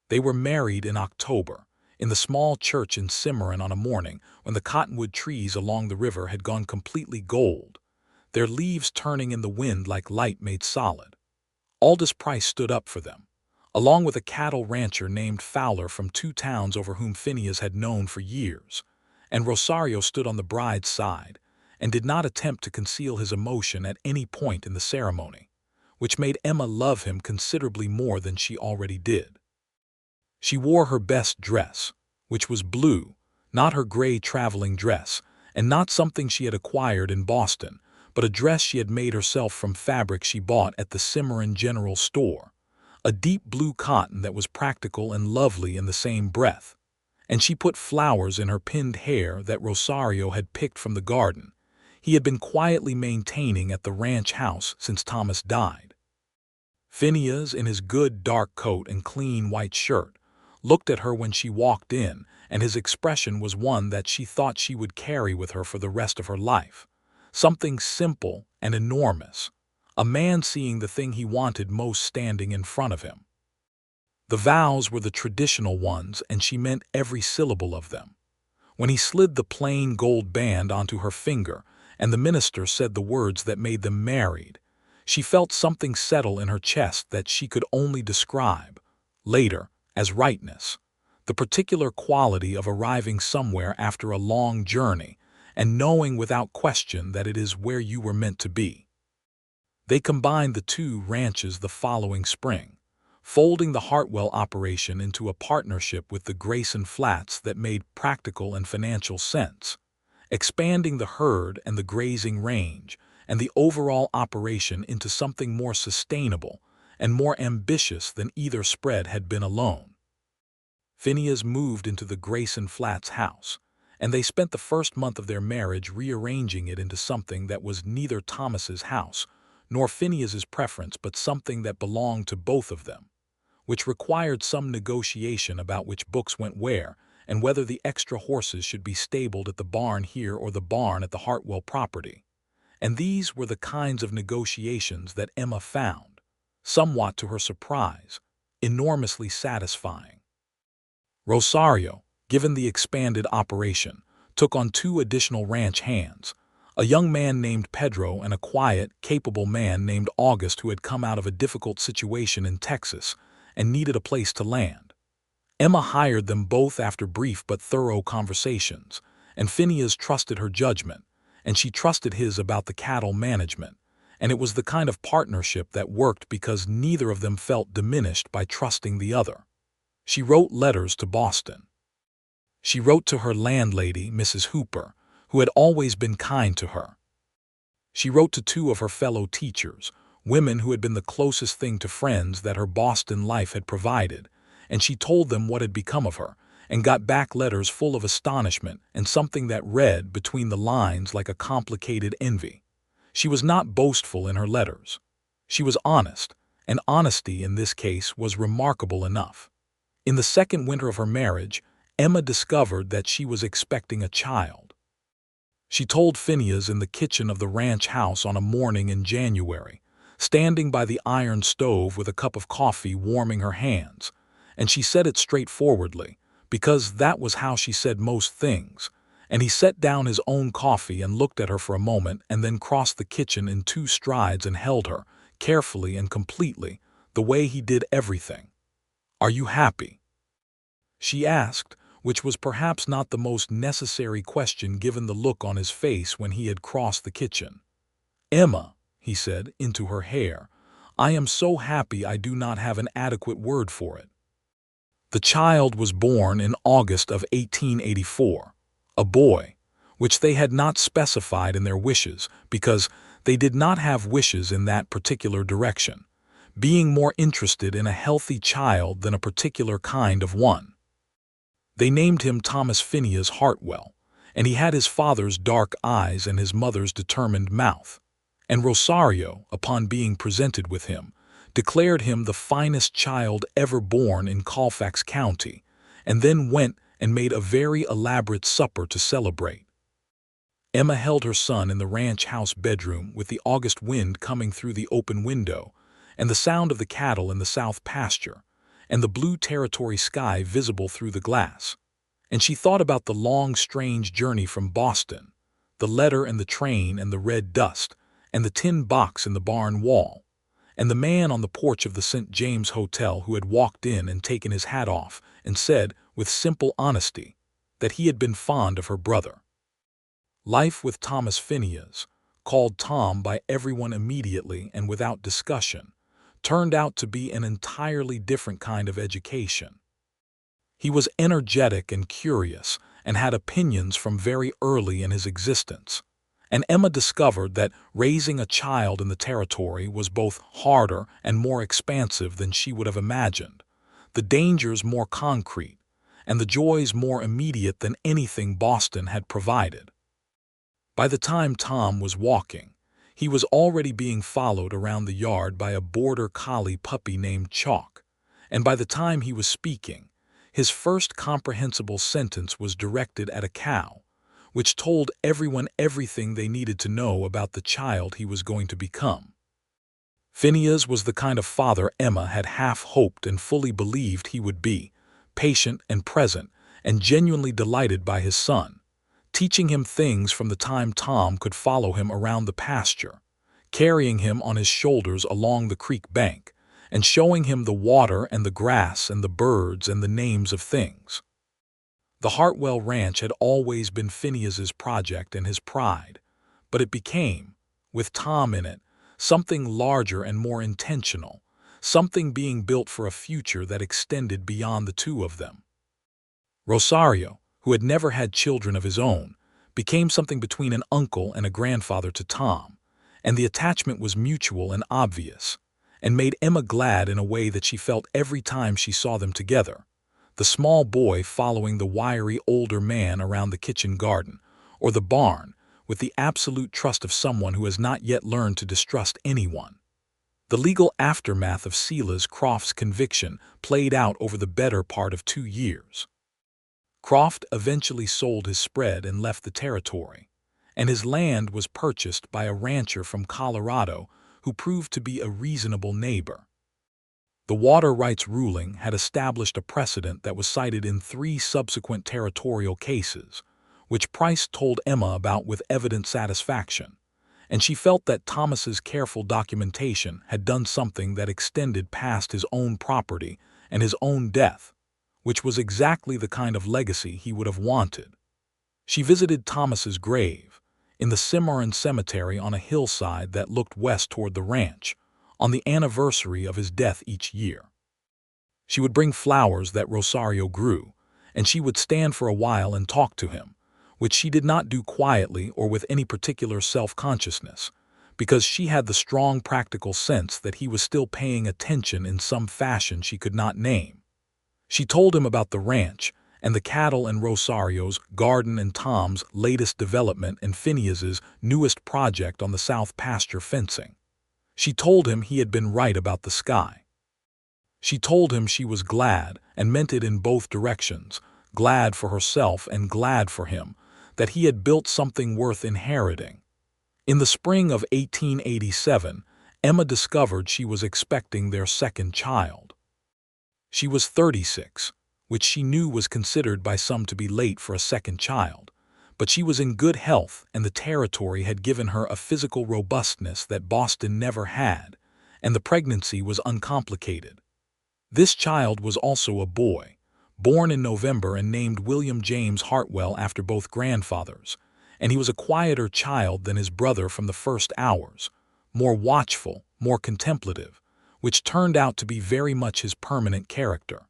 They were married in October, in the small church in Cimarron on a morning when the cottonwood trees along the river had gone completely gold. their leaves turning in the wind like light made solid. Aldous Price stood up for them, along with a cattle rancher named Fowler from 2 towns over whom Phineas had known for years, and Rosario stood on the bride's side and did not attempt to conceal his emotion at any point in the ceremony, which made Emma love him considerably more than she already did. She wore her best dress, which was blue, not her gray traveling dress, and not something she had acquired in Boston, but a dress she had made herself from fabric she bought at the Cimarron General Store, a deep blue cotton that was practical and lovely in the same breath. And she put flowers in her pinned hair that Rosario had picked from the garden he had been quietly maintaining at the ranch house since Thomas died. Phineas, in his good dark coat and clean white shirt, looked at her when she walked in, and his expression was one that she thought she would carry with her for the rest of her life. Something simple and enormous, a man seeing the thing he wanted most standing in front of him. The vows were the traditional ones, and she meant every syllable of them. When he slid the plain gold band onto her finger, and the minister said the words that made them married, she felt something settle in her chest that she could only describe, later, as rightness, the particular quality of arriving somewhere after a long journey and knowing without question that it is where you were meant to be. They combined the 2 ranches the following spring, folding the Hartwell operation into a partnership with the Grayson Flats that made practical and financial sense, expanding the herd and the grazing range and the overall operation into something more sustainable and more ambitious than either spread had been alone. Phineas moved into the Grayson Flats house, and they spent the first month of their marriage rearranging it into something that was neither Thomas's house nor Phineas's preference, but something that belonged to both of them, which required some negotiation about which books went where and whether the extra horses should be stabled at the barn here or the barn at the Hartwell property. And these were the kinds of negotiations that Emma found, somewhat to her surprise, enormously satisfying. Rosario, given the expanded operation, took on 2 additional ranch hands, a young man named Pedro and a quiet, capable man named August who had come out of a difficult situation in Texas and needed a place to land. Emma hired them both after brief but thorough conversations, and Phineas trusted her judgment, and she trusted his about the cattle management, and it was the kind of partnership that worked because neither of them felt diminished by trusting the other. She wrote letters to Boston. She wrote to her landlady, Mrs. Hooper, who had always been kind to her. She wrote to 2 of her fellow teachers, women who had been the closest thing to friends that her Boston life had provided, and she told them what had become of her, and got back letters full of astonishment and something that read between the lines like a complicated envy. She was not boastful in her letters. She was honest, and honesty in this case was remarkable enough. In the second winter of her marriage, Emma discovered that she was expecting a child. She told Phineas in the kitchen of the ranch house on a morning in January, standing by the iron stove with a cup of coffee warming her hands, and she said it straightforwardly, because that was how she said most things, and he set down his own coffee and looked at her for a moment and then crossed the kitchen in 2 strides and held her, carefully and completely, the way he did everything. "Are you happy?" she asked, which was perhaps not the most necessary question given the look on his face when he had crossed the kitchen. "Emma," he said, into her hair, "I am so happy I do not have an adequate word for it." The child was born in August of 1884, a boy, which they had not specified in their wishes because they did not have wishes in that particular direction, being more interested in a healthy child than a particular kind of one. They named him Thomas Phineas Hartwell, and he had his father's dark eyes and his mother's determined mouth, and Rosario, upon being presented with him, declared him the finest child ever born in Colfax County, and then went and made a very elaborate supper to celebrate. Emma held her son in the ranch house bedroom with the August wind coming through the open window, and the sound of the cattle in the south pasture, and the blue territory sky visible through the glass. And she thought about the long, strange journey from Boston, the letter and the train and the red dust, and the tin box in the barn wall, and the man on the porch of the St. James Hotel who had walked in and taken his hat off and said, with simple honesty, that he had been fond of her brother. Life with Thomas Phineas, called Tom by everyone immediately and without discussion, turned out to be an entirely different kind of education. He was energetic and curious and had opinions from very early in his existence. And Emma discovered that raising a child in the territory was both harder and more expansive than she would have imagined, the dangers more concrete, and the joys more immediate than anything Boston had provided. By the time Tom was walking, he was already being followed around the yard by a border collie puppy named Chalk, and by the time he was speaking, his first comprehensible sentence was directed at a cow, which told everyone everything they needed to know about the child he was going to become. Phineas was the kind of father Emma had half hoped and fully believed he would be, patient and present, and genuinely delighted by his son, teaching him things from the time Tom could follow him around the pasture, carrying him on his shoulders along the creek bank, and showing him the water and the grass and the birds and the names of things. The Hartwell Ranch had always been Phineas's project and his pride, but it became, with Tom in it, something larger and more intentional, something being built for a future that extended beyond the two of them. Rosario, who had never had children of his own, became something between an uncle and a grandfather to Tom, and the attachment was mutual and obvious, and made Emma glad in a way that she felt every time she saw them together, the small boy following the wiry older man around the kitchen garden, or the barn, with the absolute trust of someone who has not yet learned to distrust anyone. The legal aftermath of Silas Croft's conviction played out over the better part of 2 years. Croft eventually sold his spread and left the territory, and his land was purchased by a rancher from Colorado who proved to be a reasonable neighbor. The water rights ruling had established a precedent that was cited in 3 subsequent territorial cases, which Price told Emma about with evident satisfaction, and she felt that Thomas's careful documentation had done something that extended past his own property and his own death, which was exactly the kind of legacy he would have wanted. She visited Thomas's grave, in the Cimarron Cemetery on a hillside that looked west toward the ranch, on the anniversary of his death each year. She would bring flowers that Rosario grew, and she would stand for a while and talk to him, which she did not do quietly or with any particular self-consciousness, because she had the strong practical sense that he was still paying attention in some fashion she could not name. She told him about the ranch and the cattle and Rosario's garden and Tom's latest development and Phineas's newest project on the south pasture fencing. She told him he had been right about the sky. She told him she was glad, and meant it in both directions, glad for herself and glad for him, that he had built something worth inheriting. In the spring of 1887, Emma discovered she was expecting their second child. She was 36, which she knew was considered by some to be late for a second child, but she was in good health and the territory had given her a physical robustness that Boston never had, and the pregnancy was uncomplicated. This child was also a boy, born in November and named William James Hartwell after both grandfathers, and he was a quieter child than his brother from the first hours, more watchful, more contemplative, which turned out to be very much his permanent character.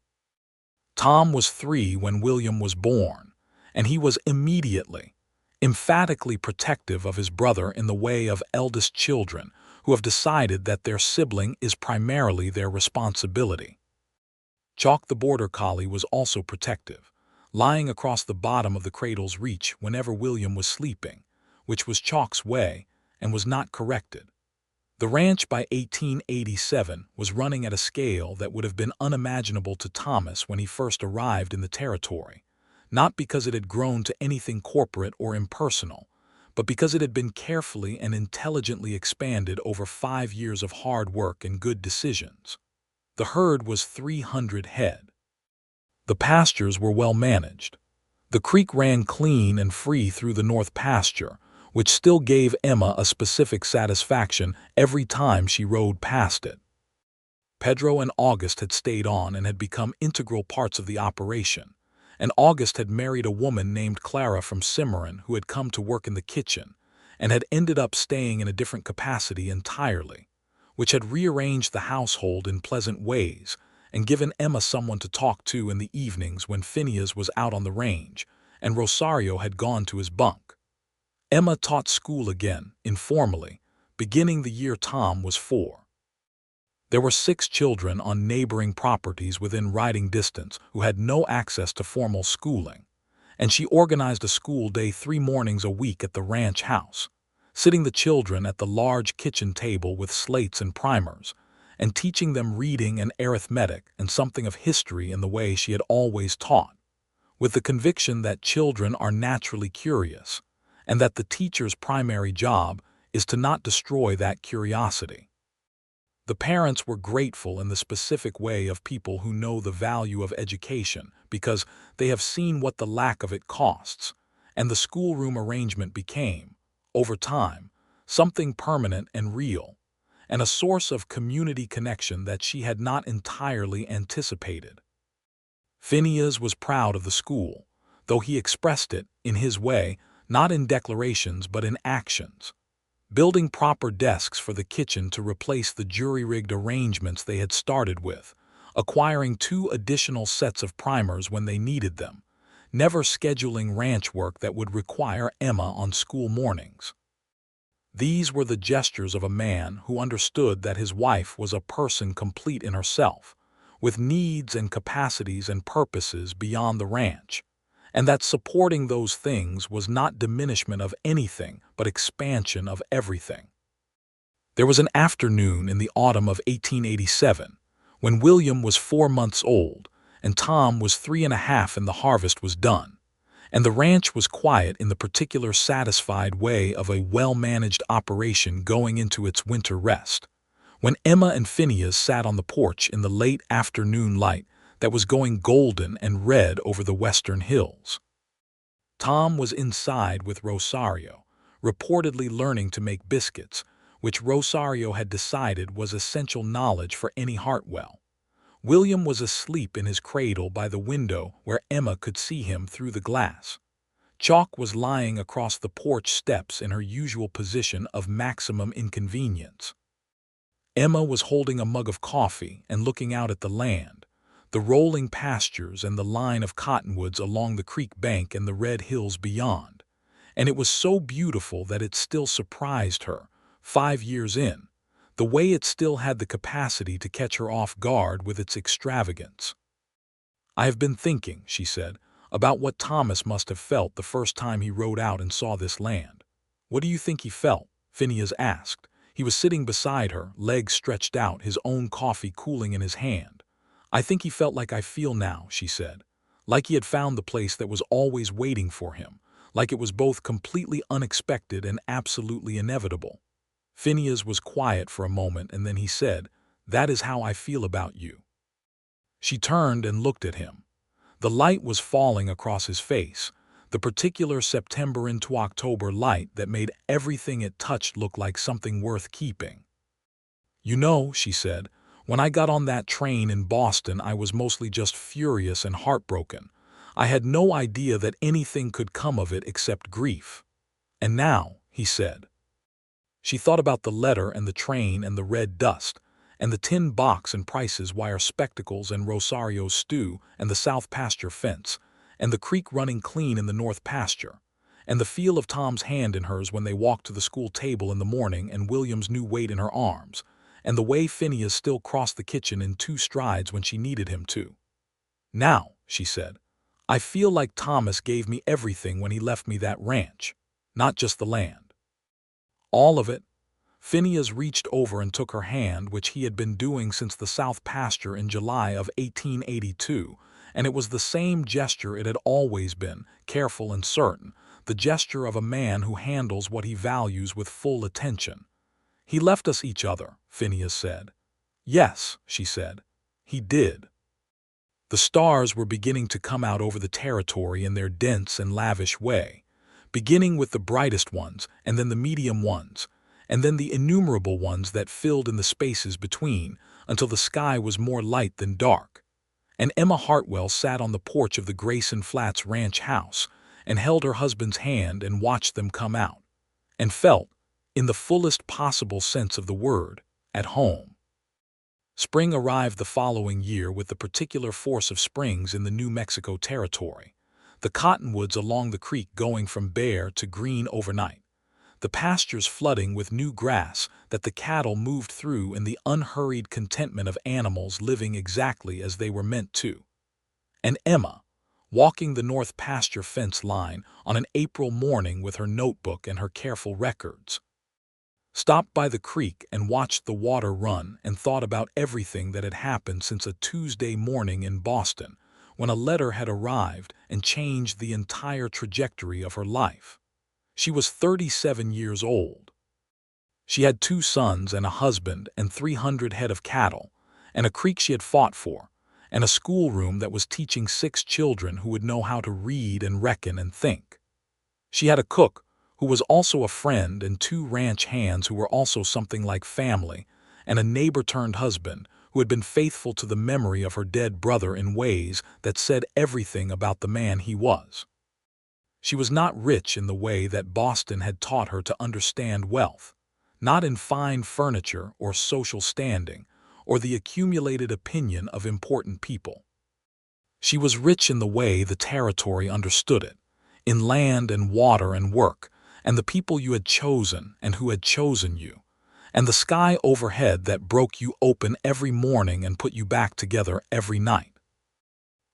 Tom was 3 when William was born, and he was immediately, emphatically protective of his brother in the way of eldest children who have decided that their sibling is primarily their responsibility. Chalk the border collie was also protective, lying across the bottom of the cradle's reach whenever William was sleeping, which was Chalk's way and was not corrected. The ranch by 1887 was running at a scale that would have been unimaginable to Thomas when he first arrived in the territory, not because it had grown to anything corporate or impersonal, but because it had been carefully and intelligently expanded over 5 years of hard work and good decisions. The herd was 300 head. The pastures were well managed. The creek ran clean and free through the north pasture, which still gave Emma a specific satisfaction every time she rode past it. Pedro and August had stayed on and had become integral parts of the operation, and August had married a woman named Clara from Cimarron who had come to work in the kitchen and had ended up staying in a different capacity entirely, which had rearranged the household in pleasant ways and given Emma someone to talk to in the evenings when Phineas was out on the range and Rosario had gone to his bunk. Emma taught school again, informally, beginning the year Tom was 4. There were 6 children on neighboring properties within riding distance who had no access to formal schooling, and she organized a school day 3 mornings a week at the ranch house, sitting the children at the large kitchen table with slates and primers, and teaching them reading and arithmetic and something of history in the way she had always taught, with the conviction that children are naturally curious, and that the teacher's primary job is to not destroy that curiosity. The parents were grateful in the specific way of people who know the value of education because they have seen what the lack of it costs, and the schoolroom arrangement became, over time, something permanent and real, and a source of community connection that she had not entirely anticipated. Phineas was proud of the school, though he expressed it, in his way, not in declarations but in actions. Building proper desks for the kitchen to replace the jury-rigged arrangements they had started with, acquiring 2 additional sets of primers when they needed them, never scheduling ranch work that would require Emma on school mornings. These were the gestures of a man who understood that his wife was a person complete in herself, with needs and capacities and purposes beyond the ranch, and that supporting those things was not diminishment of anything but expansion of everything. There was an afternoon in the autumn of 1887 when William was 4 months old and Tom was 3.5 and the harvest was done, and the ranch was quiet in the particular satisfied way of a well-managed operation going into its winter rest, when Emma and Phineas sat on the porch in the late afternoon light that was going golden and red over the western hills. Tom was inside with Rosario, reportedly learning to make biscuits, which Rosario had decided was essential knowledge for any Hartwell. William was asleep in his cradle by the window where Emma could see him through the glass. Chalk was lying across the porch steps in her usual position of maximum inconvenience. Emma was holding a mug of coffee and looking out at the land, the rolling pastures and the line of cottonwoods along the creek bank and the red hills beyond, and it was so beautiful that it still surprised her, 5 years in, the way it still had the capacity to catch her off guard with its extravagance. "I have been thinking," she said, "about what Thomas must have felt the first time he rode out and saw this land." "What do you think he felt?" Phineas asked. He was sitting beside her, legs stretched out, his own coffee cooling in his hand. "I think he felt like I feel now," she said. "Like he had found the place that was always waiting for him, like it was both completely unexpected and absolutely inevitable." Phineas was quiet for a moment and then he said, "That is how I feel about you." She turned and looked at him. The light was falling across his face, the particular September into October light that made everything it touched look like something worth keeping. "You know," she said, "when I got on that train in Boston I was mostly just furious and heartbroken. I had no idea that anything could come of it except grief. And now," he said. She thought about the letter and the train and the red dust, and the tin box and Price's wire spectacles and Rosario's stew and the south pasture fence, and the creek running clean in the north pasture, and the feel of Tom's hand in hers when they walked to the school table in the morning and William's new weight in her arms, and the way Phineas still crossed the kitchen in 2 strides when she needed him to. "Now," she said, "I feel like Thomas gave me everything when he left me that ranch, not just the land." "All of it?" Phineas reached over and took her hand, which he had been doing since the south pasture in July of 1882, and it was the same gesture it had always been, careful and certain, the gesture of a man who handles what he values with full attention. "He left us each other," Phineas said. "Yes," she said, "he did." The stars were beginning to come out over the territory in their dense and lavish way, beginning with the brightest ones, and then the medium ones, and then the innumerable ones that filled in the spaces between, until the sky was more light than dark. And Emma Hartwell sat on the porch of the Grayson Flats ranch house and held her husband's hand and watched them come out, and felt, in the fullest possible sense of the word, at home. Spring arrived the following year with the particular force of springs in the New Mexico territory, the cottonwoods along the creek going from bare to green overnight, the pastures flooding with new grass that the cattle moved through in the unhurried contentment of animals living exactly as they were meant to. And Emma, walking the north pasture fence line on an April morning with her notebook and her careful records, stopped by the creek and watched the water run and thought about everything that had happened since a Tuesday morning in Boston, when a letter had arrived and changed the entire trajectory of her life. She was 37 years old. She had 2 sons and a husband and 300 head of cattle, and a creek she had fought for, and a schoolroom that was teaching 6 children who would know how to read and reckon and think. She had a cook who was also a friend, and 2 ranch hands who were also something like family, and a neighbor-turned-husband who had been faithful to the memory of her dead brother in ways that said everything about the man he was. She was not rich in the way that Boston had taught her to understand wealth, not in fine furniture or social standing, or the accumulated opinion of important people. She was rich in the way the territory understood it, in land and water and work, and the people you had chosen and who had chosen you, and the sky overhead that broke you open every morning and put you back together every night.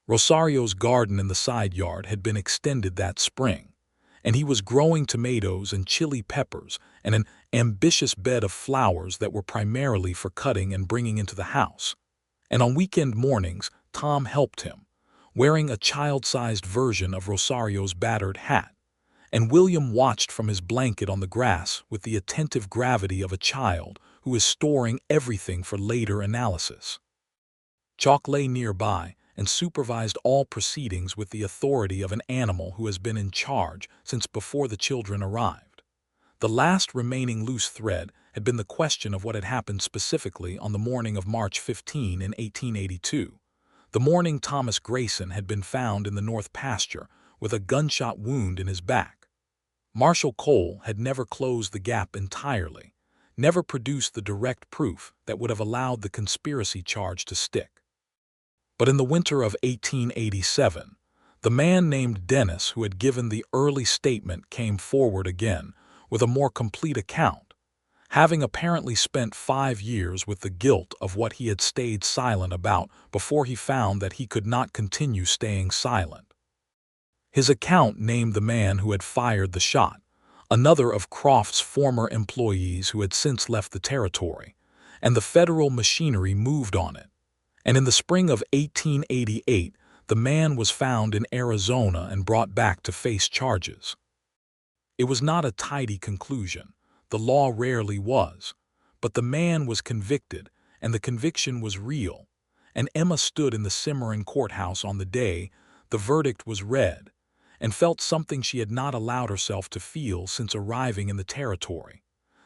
Rosario's garden in the side yard had been extended that spring, and he was growing tomatoes and chili peppers and an ambitious bed of flowers that were primarily for cutting and bringing into the house. And on weekend mornings, Tom helped him, wearing a child-sized version of Rosario's battered hat, and William watched from his blanket on the grass with the attentive gravity of a child who is storing everything for later analysis. Chalk lay nearby and supervised all proceedings with the authority of an animal who has been in charge since before the children arrived. The last remaining loose thread had been the question of what had happened specifically on the morning of March 15 in 1882, the morning Thomas Grayson had been found in the north pasture with a gunshot wound in his back. Marshal Cole had never closed the gap entirely, never produced the direct proof that would have allowed the conspiracy charge to stick. But in the winter of 1887, the man named Dennis who had given the early statement came forward again with a more complete account, having apparently spent 5 years with the guilt of what he had stayed silent about before he found that he could not continue staying silent. His account named the man who had fired the shot, another of Croft's former employees who had since left the territory, and the federal machinery moved on it. And in the spring of 1888, the man was found in Arizona and brought back to face charges. It was not a tidy conclusion, the law rarely was, but the man was convicted, and the conviction was real, and Emma stood in the simmering courthouse on the day the verdict was read, and felt something she had not allowed herself to feel since arriving in the territory,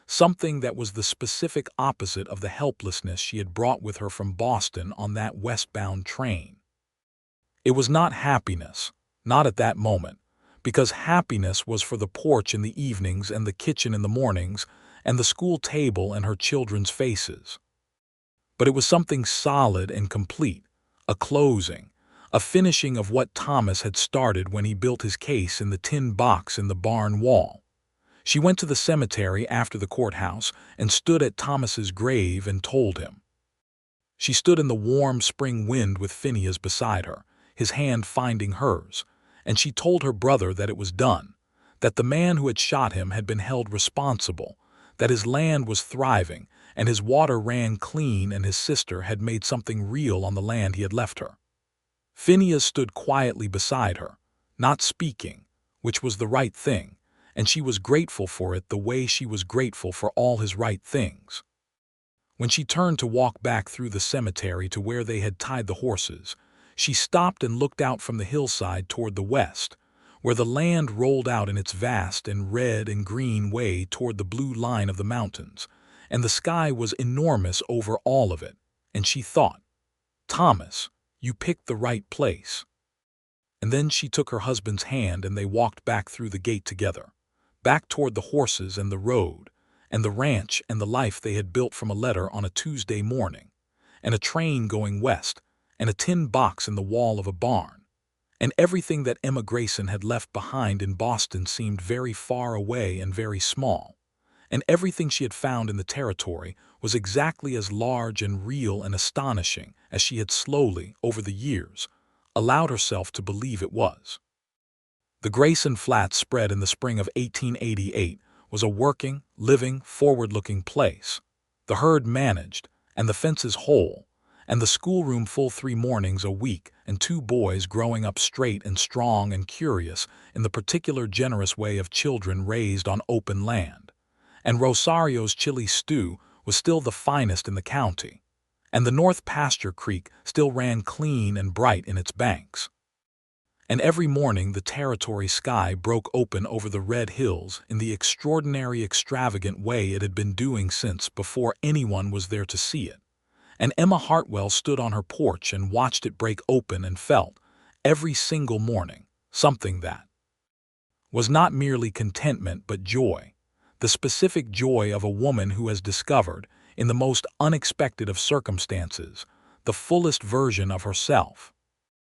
something that was the specific opposite of the helplessness she had brought with her from Boston on that westbound train. It was not happiness, not at that moment, because happiness was for the porch in the evenings and the kitchen in the mornings and the school table and her children's faces. But it was something solid and complete, a closing, a finishing of what Thomas had started when he built his case in the tin box in the barn wall. She went to the cemetery after the courthouse and stood at Thomas's grave and told him. She stood in the warm spring wind with Phineas beside her, his hand finding hers, and she told her brother that it was done, that the man who had shot him had been held responsible, that his land was thriving and his water ran clean, and his sister had made something real on the land he had left her. Phineas stood quietly beside her, not speaking, which was the right thing, and she was grateful for it the way she was grateful for all his right things. When she turned to walk back through the cemetery to where they had tied the horses, she stopped and looked out from the hillside toward the west, where the land rolled out in its vast and red and green way toward the blue line of the mountains, and the sky was enormous over all of it, and she thought, "Thomas, you picked the right place." And then she took her husband's hand and they walked back through the gate together, back toward the horses and the road, and the ranch and the life they had built from a letter on a Tuesday morning, and a train going west, and a tin box in the wall of a barn. And everything that Emma Grayson had left behind in Boston seemed very far away and very small, and everything she had found in the territory was exactly as large and real and astonishing as she had slowly, over the years, allowed herself to believe it was. The Grayson Flats spread in the spring of 1888 was a working, living, forward-looking place, the herd managed, and the fences whole, and the schoolroom full 3 mornings a week, and 2 boys growing up straight and strong and curious in the particular generous way of children raised on open land. And Rosario's chili stew was still the finest in the county, and the North Pasture Creek still ran clean and bright in its banks. And every morning the territory sky broke open over the red hills in the extraordinary, extravagant way it had been doing since before anyone was there to see it. And Emma Hartwell stood on her porch and watched it break open and felt, every single morning, something that was not merely contentment but joy, the specific joy of a woman who has discovered, in the most unexpected of circumstances, the fullest version of herself.